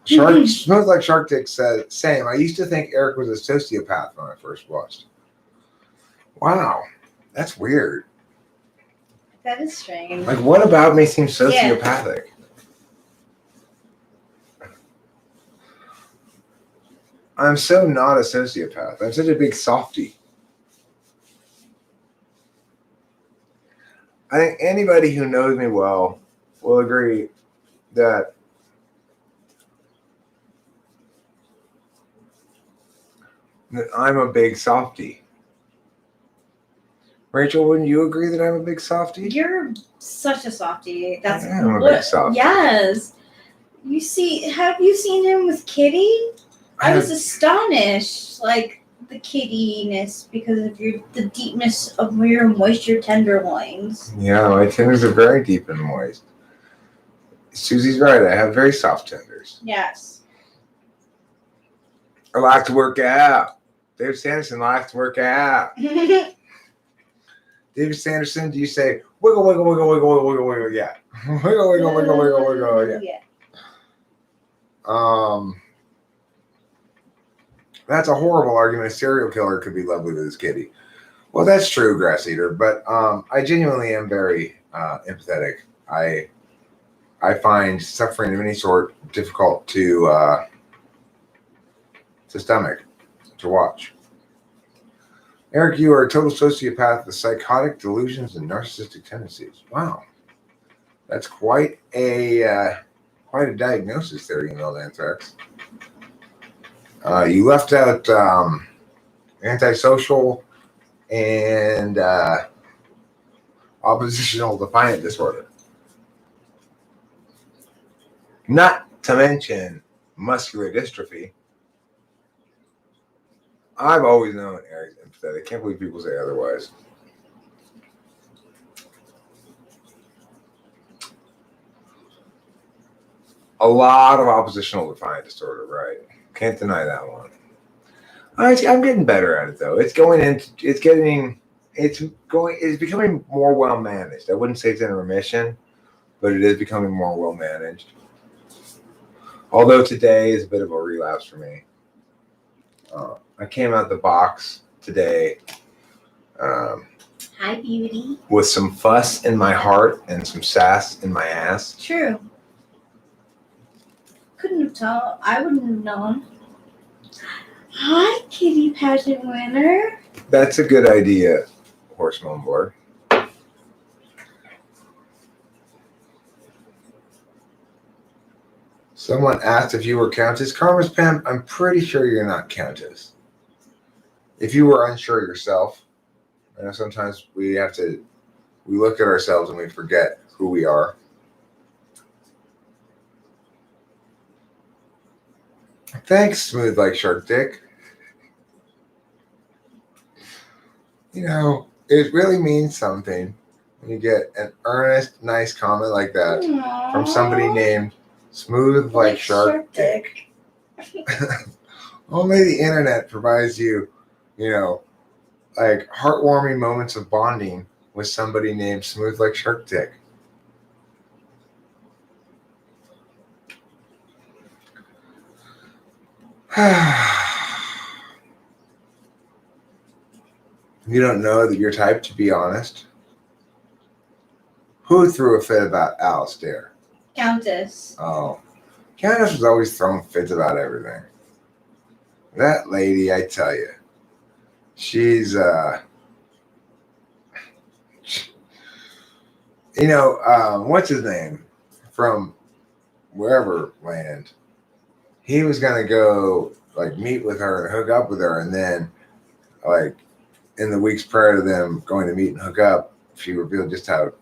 Smells Like Shark Dick said, same. I used to think Eric was a sociopath when I first watched. Wow, that's weird. That is strange. Like, what about me seems sociopathic? Yeah. I'm so not a sociopath. I'm such a big softie. I think anybody who knows me well will agree that I'm a big softie. Rachel, wouldn't you agree that I'm a big softie? You're such a softie. That's I'm a big softie. Yes. Have you seen him with Kitty? I was astonished, like the kittiness because of the deepness of your moisture tenderloins. Yeah, my tenders are very deep and moist. Susie's right. I have very soft tenders. Yes. I like to work out. David Sanderson likes to work out. David Sanderson, do you say wiggle, wiggle, wiggle, wiggle, wiggle, wiggle, wiggle? Yeah. Wiggle, wiggle, wiggle, wiggle, wiggle. Yeah. That's a horrible argument. A serial killer could be lovely with his kitty. Well, that's true, Grass Eater. But I genuinely am very empathetic. I find suffering of any sort difficult to stomach, to watch. Eric, you are a total sociopath with psychotic delusions and narcissistic tendencies. Wow, that's quite a diagnosis there, emailed Anthrax. You left out antisocial and oppositional defiant disorder. Not to mention muscular dystrophy. I've always known Eric's empathetic. I can't believe people say otherwise. A lot of oppositional defiant disorder, right? Can't deny that one. I'm getting better at it though. It's becoming more well managed. I wouldn't say it's in remission, but it is becoming more well managed. Although today is a bit of a relapse for me. I came out the box today. Hi, beauty. With some fuss in my heart and some sass in my ass. True. Couldn't have told. I wouldn't have known. Hi, kitty pageant winner. That's a good idea, Horse Mumbler. Someone asked if you were Countess. Karma's Pimp, I'm pretty sure you're not Countess. If you were unsure yourself, I know sometimes we look at ourselves and we forget who we are. Thanks, Smooth Like Shark Dick. You know, it really means something when you get an earnest, nice comment like that from somebody named Smooth Like Shark Dick. Only the internet provides you, like heartwarming moments of bonding with somebody named Smooth Like Shark Dick. You don't know that you're typed to be honest? Who threw a fit about Alistair? Countess. Oh. Countess was always throwing fits about everything. That lady, I tell you, she's, what's his name? From wherever land. He was going to go, meet with her and hook up with her, and then, in the weeks prior to them going to meet and hook up, she revealed just how,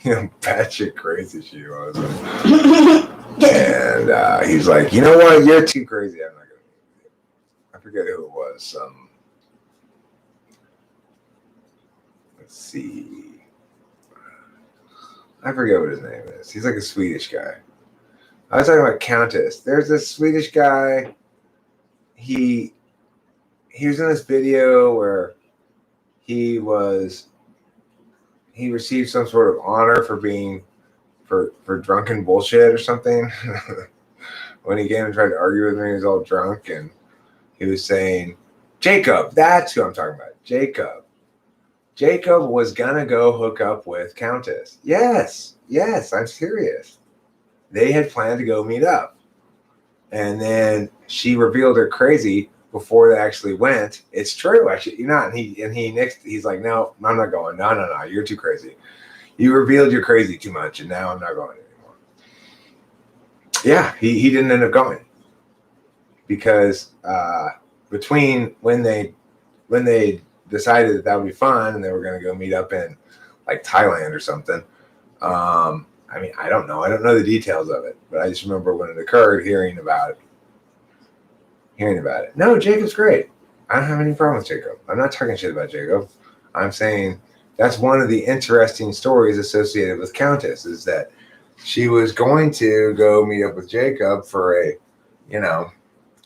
batshit crazy she was. And he's like, you know what? You're too crazy. I'm not going to meet you. I forget who it was. Let's see. I forget what his name is. He's like a Swedish guy. I was talking about Countess. There's this Swedish guy. He was in this video where he received some sort of honor for being for drunken bullshit or something. When he came and tried to argue with me, he was all drunk and he was saying, Jacob, that's who I'm talking about. Jacob was gonna go hook up with Countess. Yes, I'm serious. They had planned to go meet up. And then she revealed her crazy before they actually went. It's true, actually. You're not. He's like, no, I'm not going. No, you're too crazy. You revealed you're crazy too much, and now I'm not going anymore. Yeah, he didn't end up going. Because between when they decided that would be fun and they were going to go meet up in Thailand or something, I don't know. I don't know the details of it, but I just remember when it occurred, hearing about it. No, Jacob's great. I don't have any problem with Jacob. I'm not talking shit about Jacob. I'm saying that's one of the interesting stories associated with Countess is that she was going to go meet up with Jacob for a,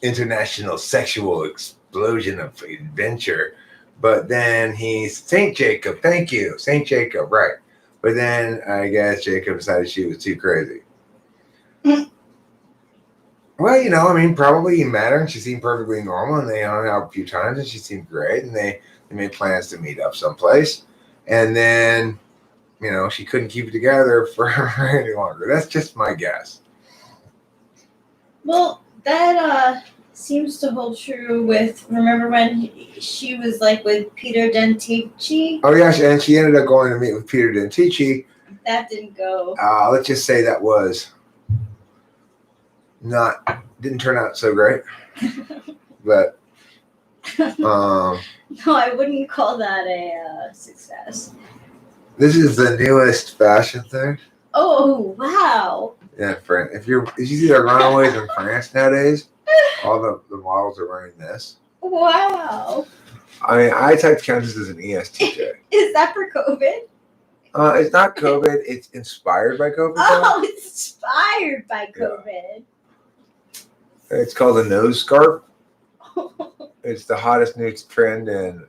international sexual explosion of adventure. But then he's Saint Jacob, thank you, Saint Jacob, right? But then I guess Jacob decided she was too crazy. Well, probably he met her and she seemed perfectly normal, and they hung out a few times and she seemed great, and they made plans to meet up someplace. And then, she couldn't keep it together for any longer. That's just my guess. Well, that seems to hold true with, remember when she was like with Peter Dentici? Oh, yeah, and she ended up going to meet with Peter Dentici. That didn't go. Let's just say that was didn't turn out so great. But no, I wouldn't call that a success. This is the newest fashion thing. Oh, wow. Yeah, friend. If you see the runaways in France nowadays, all the models are wearing this. Wow. I typed counts as an ESTJ. Is that for COVID? It's not COVID. It's inspired by COVID. Oh, it's inspired by COVID. Yeah. It's called a nose scarf. It's the hottest new trend in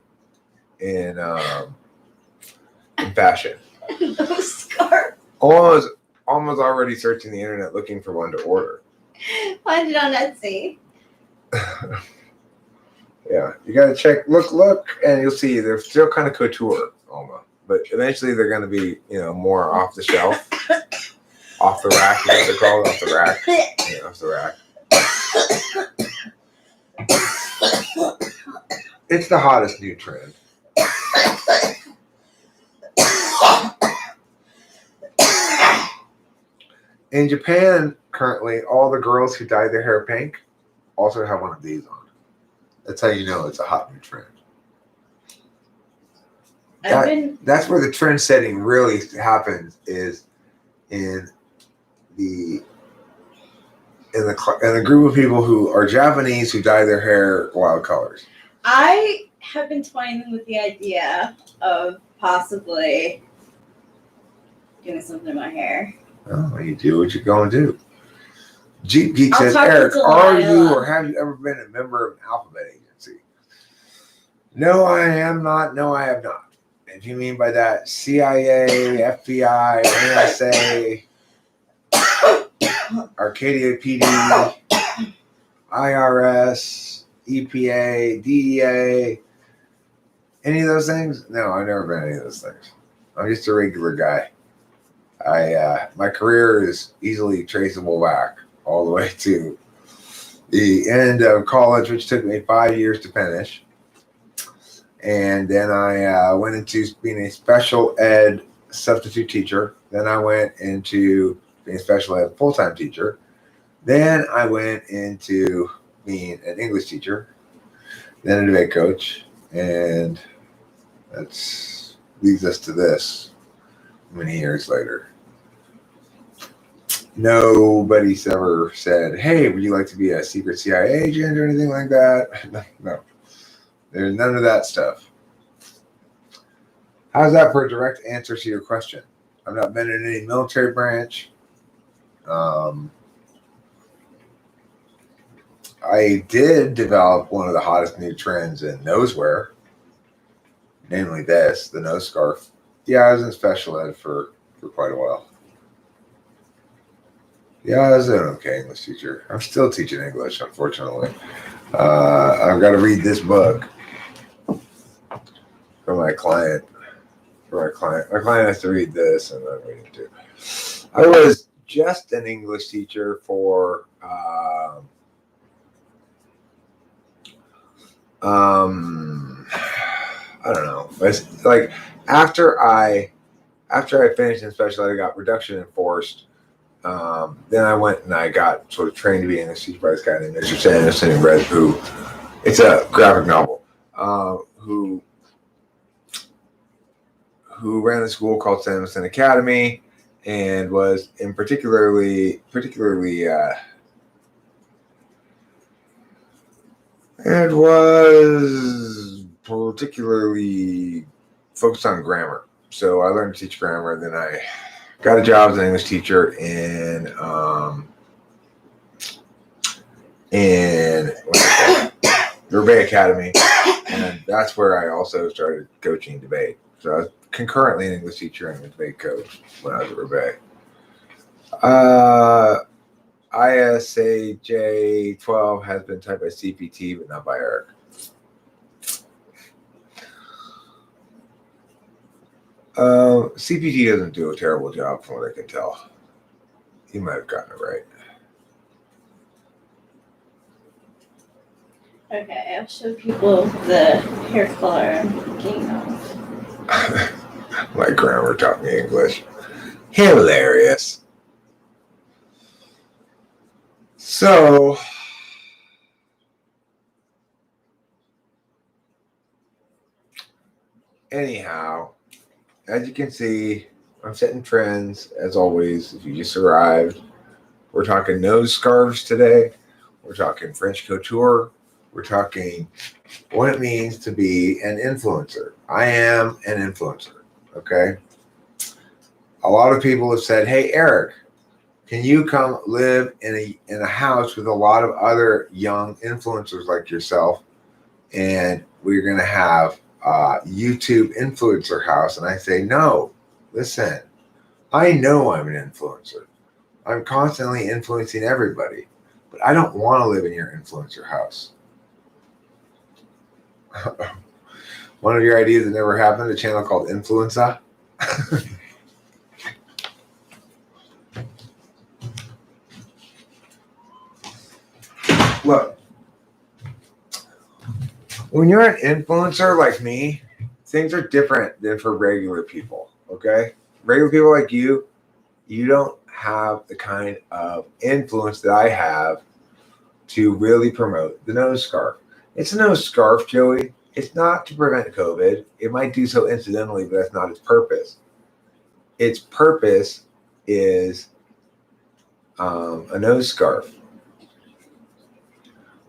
fashion. Nose scarf. Almost already searching the internet looking for one to order. Find it on Etsy. Yeah, you gotta check, look, and you'll see they're still kind of couture, almost, but eventually they're gonna be, more off the shelf, off the rack, is what they're called, off the rack, off the rack. It's the hottest new trend. In Japan, currently, all the girls who dye their hair pink also have one of these on. That's how you know it's a hot new trend. That's where the trend setting really happens, is in the group of people who are Japanese who dye their hair wild colors. I have been toying with the idea of possibly doing something in my hair. Oh, you do what you're going to do. Jeep Geek says, Eric, are you or have you ever been a member of an alphabet agency? No, I am not. No, I have not. If you mean by that CIA, FBI, NSA, Arcadia PD, IRS, EPA, DEA, any of those things? No, I've never been any of those things. I'm just a regular guy. My career is easily traceable back all the way to the end of college, which took me 5 years to finish. And then I went into being a special ed substitute teacher. Then I went into being a special ed full-time teacher. Then I went into being an English teacher, then a debate coach, and that leads us to this many years later. Nobody's ever said, hey, would you like to be a secret CIA agent or anything like that? No. There's none of that stuff. How's that for a direct answer to your question? I've not been in any military branch. I did develop one of the hottest new trends in nosewear, namely this, the nose scarf. Yeah, I was in special ed for quite a while. Yeah, I was an okay English teacher. I'm still teaching English, unfortunately. I've got to read this book for my client. My client has to read this, and I'm reading too. I was just an English teacher for I don't know. It's like after I finished in special ed, I got reduction enforced. Then I went and I got sort of trained to be an English teacher by this guy named Mr. Sanderson, who it's a graphic novel, who ran a school called Sanderson Academy, and was particularly focused on grammar. So I learned to teach grammar, and then I Got a job as an English teacher in the Rebay Academy, and that's where I also started coaching debate. So I was concurrently an English teacher and a debate coach when I was at Rebay. ISAJ 12 has been typed by CPT, but not by Eric. CPT doesn't do a terrible job from what I can tell. He might have gotten it right. Okay, I'll show people the hair color I'm thinking of. My grammar taught me English. Hilarious. So, anyhow, as you can see, I'm setting trends as always. If you just arrived, we're talking nose scarves today. We're talking French couture. We're talking what it means to be an influencer. I am an influencer, okay? A lot of people have said, hey, Eric, can you come live in a house with a lot of other young influencers like yourself? And we're going to have a YouTube influencer house. And I say, no, listen, I know I'm an influencer. I'm constantly influencing everybody, but I don't want to live in your influencer house. One of your ideas that never happened, a channel called Influenza. Look, when you're an influencer like me, things are different than for regular people, okay? Regular people like you don't have the kind of influence that I have to really promote the nose scarf. It's a nose scarf, Joey. It's not to prevent COVID. It might do so incidentally, but that's not its purpose. Its purpose is a nose scarf.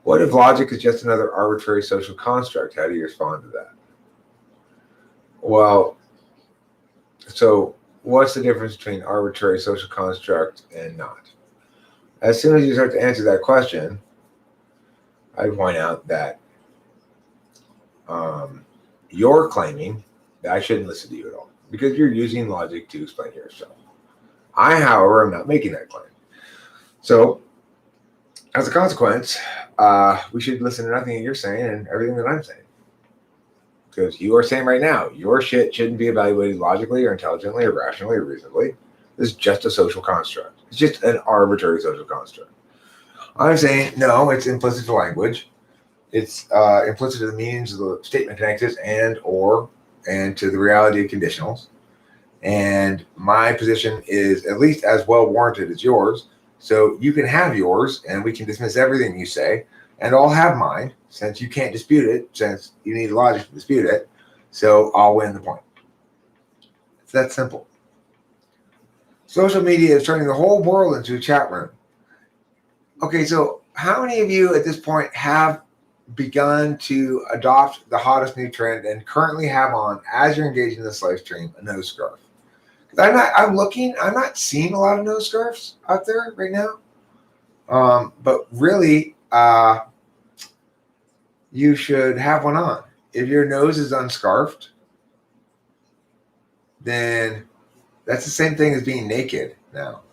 What if logic is just another arbitrary social construct? How do you respond to that? Well, so what's the difference between arbitrary social construct and not? As soon as you start to answer that question, I point out that you're claiming that I shouldn't listen to you at all because you're using logic to explain yourself. I, however, am not making that claim. So, as a consequence, we should listen to nothing that you're saying and everything that I'm saying. Because you are saying right now, your shit shouldn't be evaluated logically or intelligently or rationally or reasonably. This is just a social construct. It's just an arbitrary social construct. I'm saying, no, it's implicit to language. It's implicit to the meanings of the statement connectors and to the reality of conditionals. And my position is at least as well warranted as yours. So you can have yours and we can dismiss everything you say. And I'll have mine since you can't dispute it, since you need logic to dispute it. So I'll win the point. It's that simple. Social media is turning the whole world into a chat room. Okay, so how many of you at this point have begun to adopt the hottest new trend and currently have on, as you're engaged in this live stream, a nose scarf? I'm not seeing a lot of nose scarves out there right now. But really, you should have one on. If your nose is unscarfed, then that's the same thing as being naked now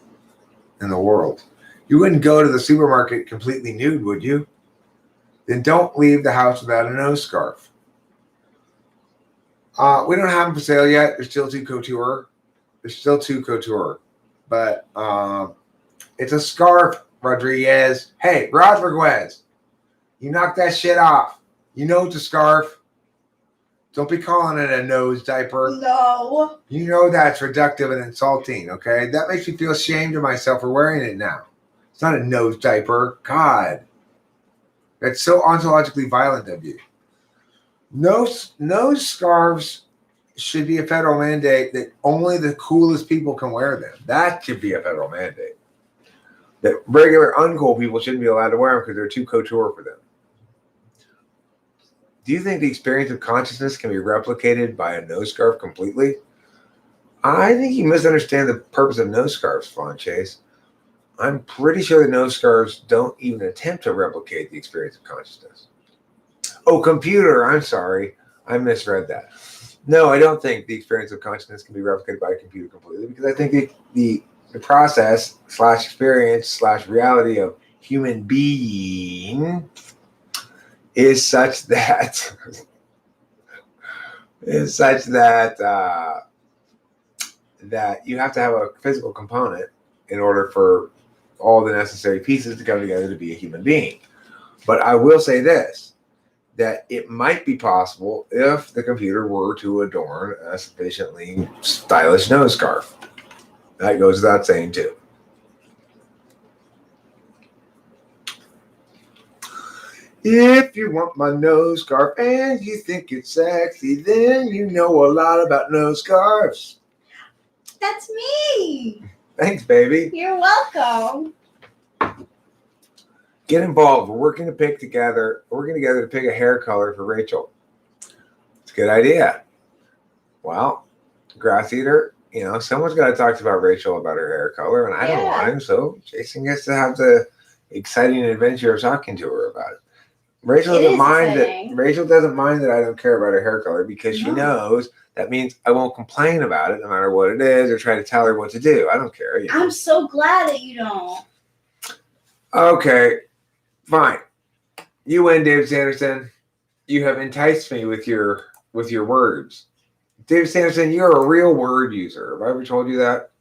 in the world. You wouldn't go to the supermarket completely nude, would you? Then don't leave the house without a nose scarf. We don't have them for sale yet. There's still two couture. But it's a scarf, Rodriguez. Hey, Rodriguez, you knock that shit off. You know it's a scarf. Don't be calling it a nose diaper. No. You know that's reductive and insulting, okay? That makes me feel ashamed of myself for wearing it now. It's not a nose diaper. God. That's so ontologically violent of you. Nose scarves should be a federal mandate that only the coolest people can wear them. That should be a federal mandate. That regular uncool people shouldn't be allowed to wear them because they're too couture for them. Do you think the experience of consciousness can be replicated by a nose scarf completely? I think you misunderstand the purpose of nose scarves, Fawn Chase. I'm pretty sure the nose scarves don't even attempt to replicate the experience of consciousness. Oh, computer, I'm sorry. I misread that. No, I don't think the experience of consciousness can be replicated by a computer completely, because I think the process / experience / reality of human being is such that that you have to have a physical component in order for all the necessary pieces to come together to be a human being. But I will say this, that it might be possible if the computer were to adorn a sufficiently stylish nose scarf. That goes without saying too. If you want my nose scarf and you think it's sexy, then you know a lot about nose scarves. That's me. Thanks, baby. You're welcome. Get involved. We're working together to pick a hair color for Rachel. It's a good idea. Well, grass eater, someone's got to talk about Rachel about her hair color, and I don't want to, so Jason gets to have the exciting adventure of talking to her about it. Rachel doesn't mind that I don't care about her hair color, because she knows that means I won't complain about it no matter what it is or try to tell her what to do. I don't care. I'm so glad that you don't. Okay, fine. You win, David Sanderson. You have enticed me with your words. David Sanderson, you're a real word user. Have I ever told you that?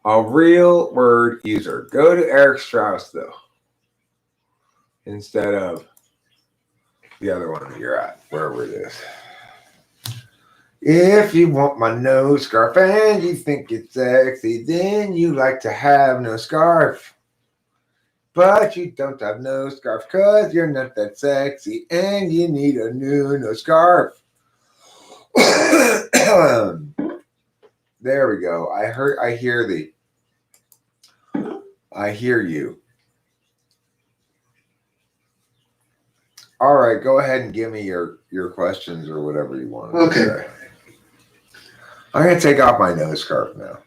A real word user. Go to Eric Strauss, though, instead of the other one that you're at, wherever it is. If you want my nose scarf and you think it's sexy, then you like to have no scarf. But you don't have no scarf because you're not that sexy and you need a new no scarf. There we go. I hear you. All right, go ahead and give me your questions or whatever you want to say. I'm going to take off my nose scarf now.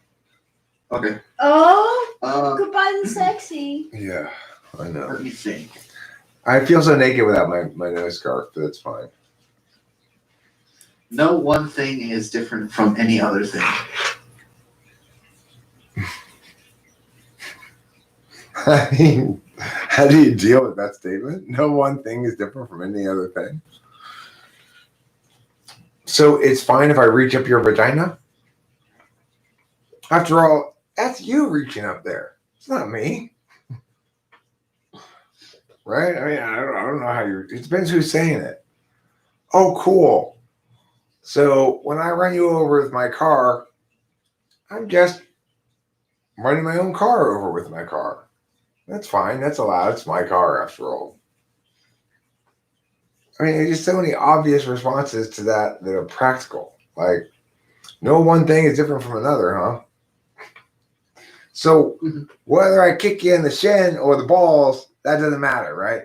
Okay. Oh, goodbye the sexy. Yeah, I know. Let me think. I feel so naked without my nose scarf, but it's fine. No one thing is different from any other thing. I mean, how do you deal with that statement? No one thing is different from any other thing. So it's fine if I reach up your vagina? After all, that's you reaching up there. It's not me. Right? I mean, I don't know how it depends who's saying it. Oh, cool. So when I run you over with my car, I'm just running my own car over with my car. That's fine. That's allowed. It's my car, after all. I mean, there's just so many obvious responses to that are practical. Like, no one thing is different from another, huh? So whether I kick you in the shin or the balls, that doesn't matter, right?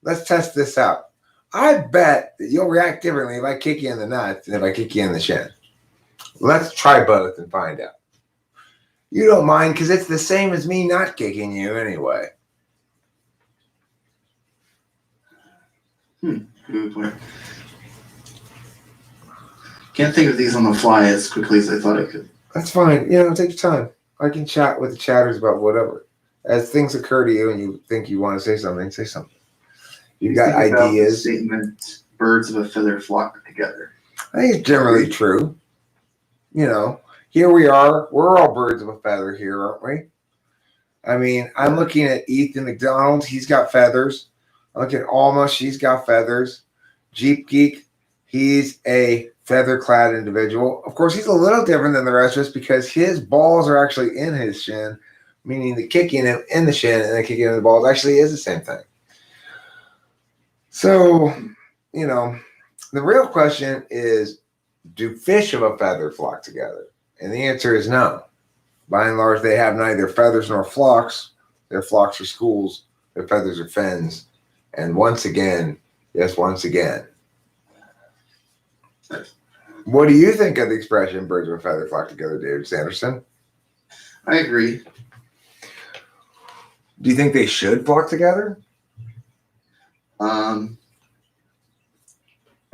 Let's test this out. I bet that you'll react differently if I kick you in the nuts than if I kick you in the shin. Let's try both and find out. You don't mind because it's the same as me not kicking you anyway. Good point. Can't think of these on the fly as quickly as I thought I could. That's fine. Take your time. I can chat with the chatters about whatever. As things occur to you and you think you want to say something, say something. You got ideas. The statement, birds of a feather flock together. I think it's generally true. Here we are. We're all birds of a feather here, aren't we? I mean, I'm looking at Ethan McDonald. He's got feathers. I'm looking at Alma. She's got feathers. Jeep Geek. He's a feather-clad individual. Of course, he's a little different than the rest of us because his balls are actually in his shin, meaning the kicking him in the shin and the kicking in the balls actually is the same thing. So, the real question is, do fish of a feather flock together? And the answer is no. By and large, they have neither feathers nor flocks. Their flocks are schools. Their feathers are fins. And once again, yes, once again, What do you think of the expression "birds of a feather flock together," David Sanderson? I agree. Do you think they should flock together?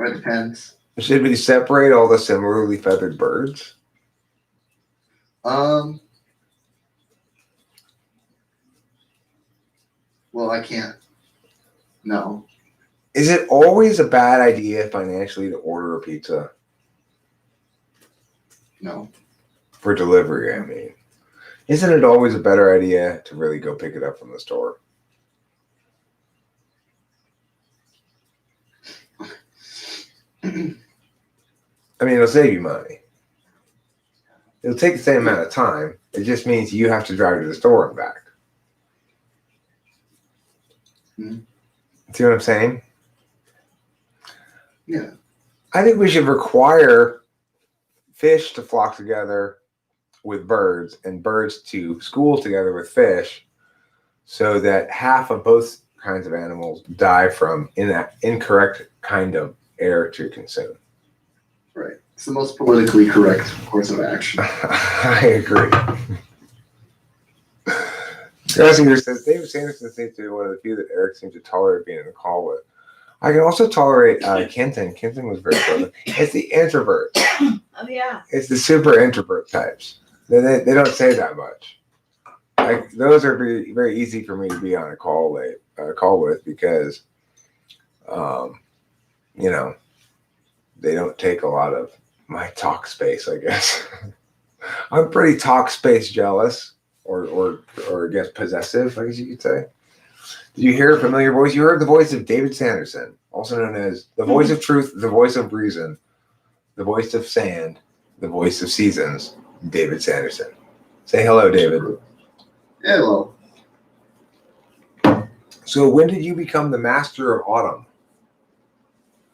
It depends. Should we separate all the similarly feathered birds? Well, I can't. No. Is it always a bad idea financially to order a pizza No. for delivery? I mean, isn't it always a better idea to really go pick it up from the store? I mean, it'll save you money. It'll take the same amount of time. It just means you have to drive to the store and back. Hmm. See what I'm saying? Yeah. I think we should require fish to flock together with birds and birds to school together with fish so that half of both kinds of animals die from incorrect kind of air to consume. Right. It's the most politically correct course of action. I agree. Grassinger says, David Sanderson seems to be one of the few that Eric seems to tolerate being in a call with. I can also tolerate Kenton. Kenton was very pleasant. It's the introvert. Oh, yeah. It's the super introvert types. They don't say that much. Like those are very, very easy for me to be on a call with because, you know, they don't take a lot of my talk space, I guess. I'm pretty talk space jealous or I guess possessive, I guess you could say. Did you hear a familiar voice? You heard the voice of David Sanderson, also known as the voice of truth, the voice of reason, the voice of sand, the voice of seasons, David Sanderson. Say hello, David. Hello. So when did you become the master of autumn?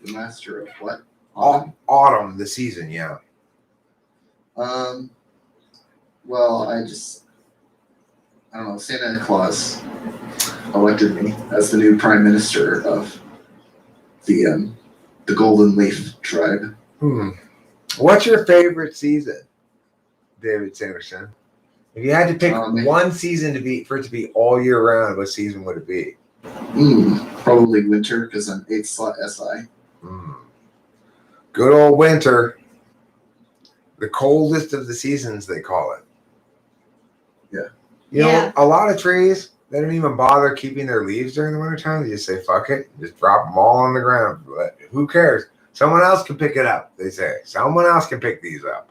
The master of what? Autumn, the season, yeah. Well, I don't know, Santa Claus elected me as the new prime minister of the Golden Leaf tribe. What's your favorite season, David Sanderson? If you had to pick one season for it to be all year round, what season would it be? Probably winter because I'm 8th slot SI. Good old winter. The coldest of the seasons, they call it. Yeah. You know, a lot of trees, they don't even bother keeping their leaves during the wintertime. They just say, fuck it, just drop them all on the ground. But who cares? Someone else can pick it up, they say. Someone else can pick these up.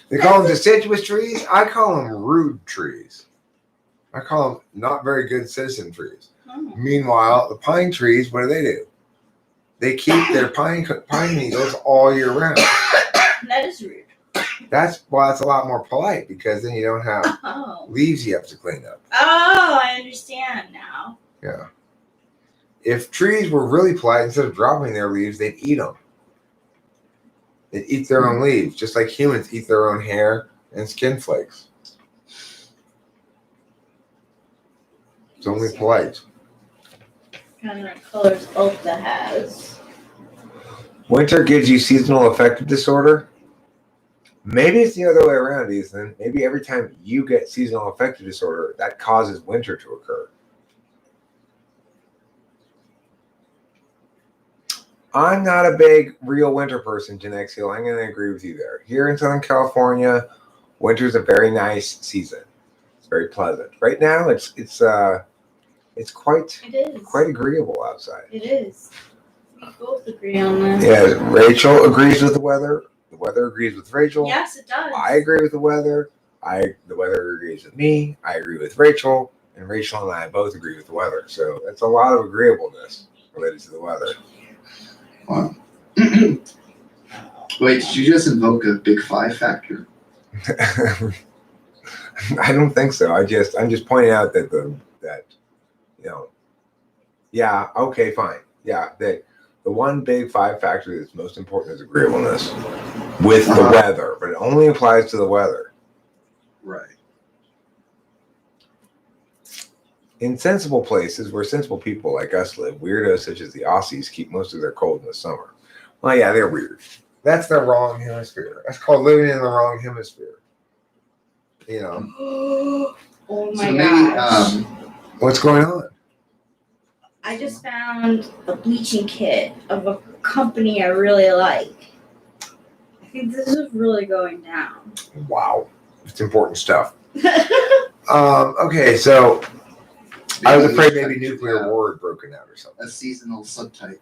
They call them deciduous trees. I call them rude trees. I call them not very good citizen trees. Meanwhile, the pine trees, what do? They keep their pine needles all year round. That is rude. That's a lot more polite because then you don't have leaves you have to clean up. Oh, I understand now. Yeah. If trees were really polite, instead of dropping their leaves, they'd eat them. They'd eat their own leaves, just like humans eat their own hair and skin flakes. It's only polite. What kind of colors Ulta has? Winter gives you seasonal affective disorder. Maybe it's the other way around, Ethan. Maybe every time you get seasonal affective disorder, that causes winter to occur. I'm not a big real winter person, Genex Hill. I'm going to agree with you there. Here in Southern California, winter's a very nice season. It's very pleasant. Right now, it's quite agreeable outside. It is. We both agree on that. Yeah, Rachel agrees with the weather. The weather agrees with Rachel. Yes, it does. I agree with the weather. The weather agrees with me. I agree with Rachel. And Rachel and I both agree with the weather. So that's a lot of agreeableness related to the weather. Wow. Wait, did you just invoke a big 5 factor? I don't think so. I'm just pointing out that yeah, okay, fine. Yeah, that the one big 5 factor that's most important is agreeableness with the weather, but it only applies to the weather. Right. In sensible places where sensible people like us live, weirdos such as the Aussies keep most of their cold in the summer. Well, yeah, they're weird. That's the wrong hemisphere. That's called living in the wrong hemisphere. You know. Oh my So maybe gosh. What's going on? I just found a bleaching kit of a company I really like. I think this is really going down. Wow. It's important stuff. Okay, so I was afraid maybe nuclear war had broken out or something. A seasonal subtype.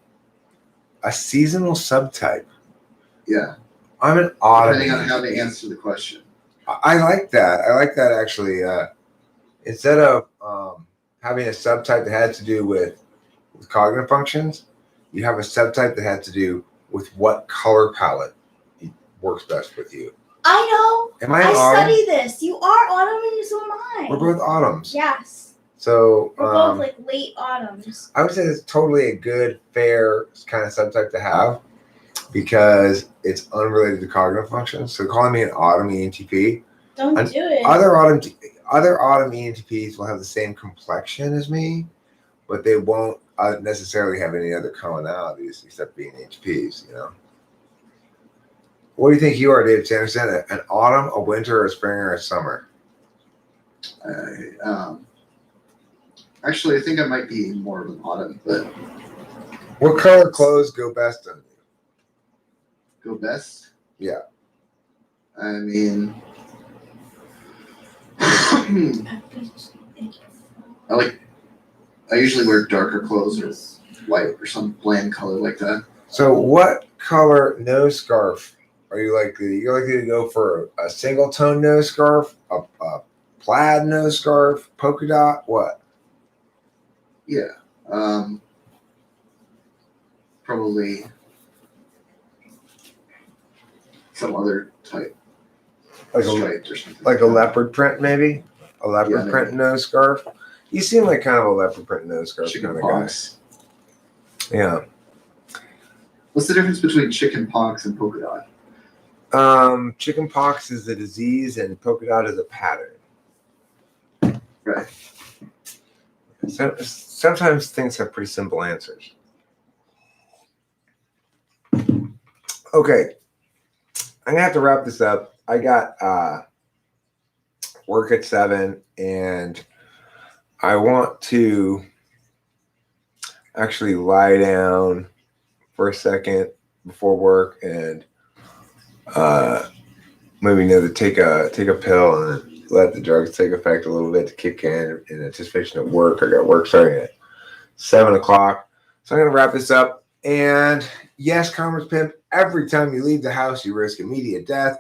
A seasonal subtype. Yeah. I'm an autumn. Depending on how they answer the question. I like that. I like that actually. Instead of having a subtype that had to do with cognitive functions, you have a subtype that had to do with what color palette works best with you. I know. Am I an autumn? study this. You are autumn and so am I. We're both autumns. Yes. So We're both like late autumns. I would say it's totally a good, fair kind of subtype to have because it's unrelated to cognitive functions. So calling me an autumn ENTP. Don't do it. Other autumn ENTPs will have the same complexion as me, but they won't necessarily have any other commonalities except being ENTPs, you know. What do you think you are, David Sanderson? An autumn, a winter, a spring, or a summer? Actually, I think I might be more of an autumn, but what color clothes go best on you? Go best? Yeah. I mean, I usually wear darker clothes or white or some bland color like that. So what color nose scarf are you likely? You're likely to go for a single tone nose scarf, a plaid nose scarf, polka dot, what? Yeah. Probably some other type. Like Striped or something. like a leopard print, maybe? A leopard Yeah, print maybe. nose scarf? You seem like kind of a leopard print nose scarf Chicken kind of pox. guy. Yeah. What's the difference between chicken pox and polka dot? Chicken pox is the disease and polka dot is a pattern. Right. So sometimes things have pretty simple answers. Okay. I'm gonna have to wrap this up. I got work at 7 and I want to actually lie down for a second before work and maybe take a pill and let the drugs take effect a little bit to kick in anticipation of work. I got work starting at 7 o'clock. So I'm gonna wrap this up. And yes, Commerce Pimp, every time you leave the house, you risk immediate death.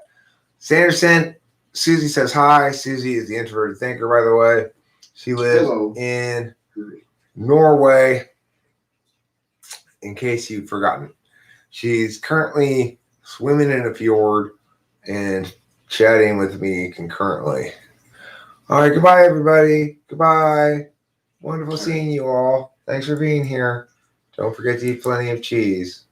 Sanderson, Susie says hi. Susie is the introverted thinker, by the way. She lives in Norway, in case you've forgotten. She's currently swimming in a fjord and chatting with me concurrently. All right, goodbye, everybody. Goodbye. Wonderful seeing you all. Thanks for being here. Don't forget to eat plenty of cheese.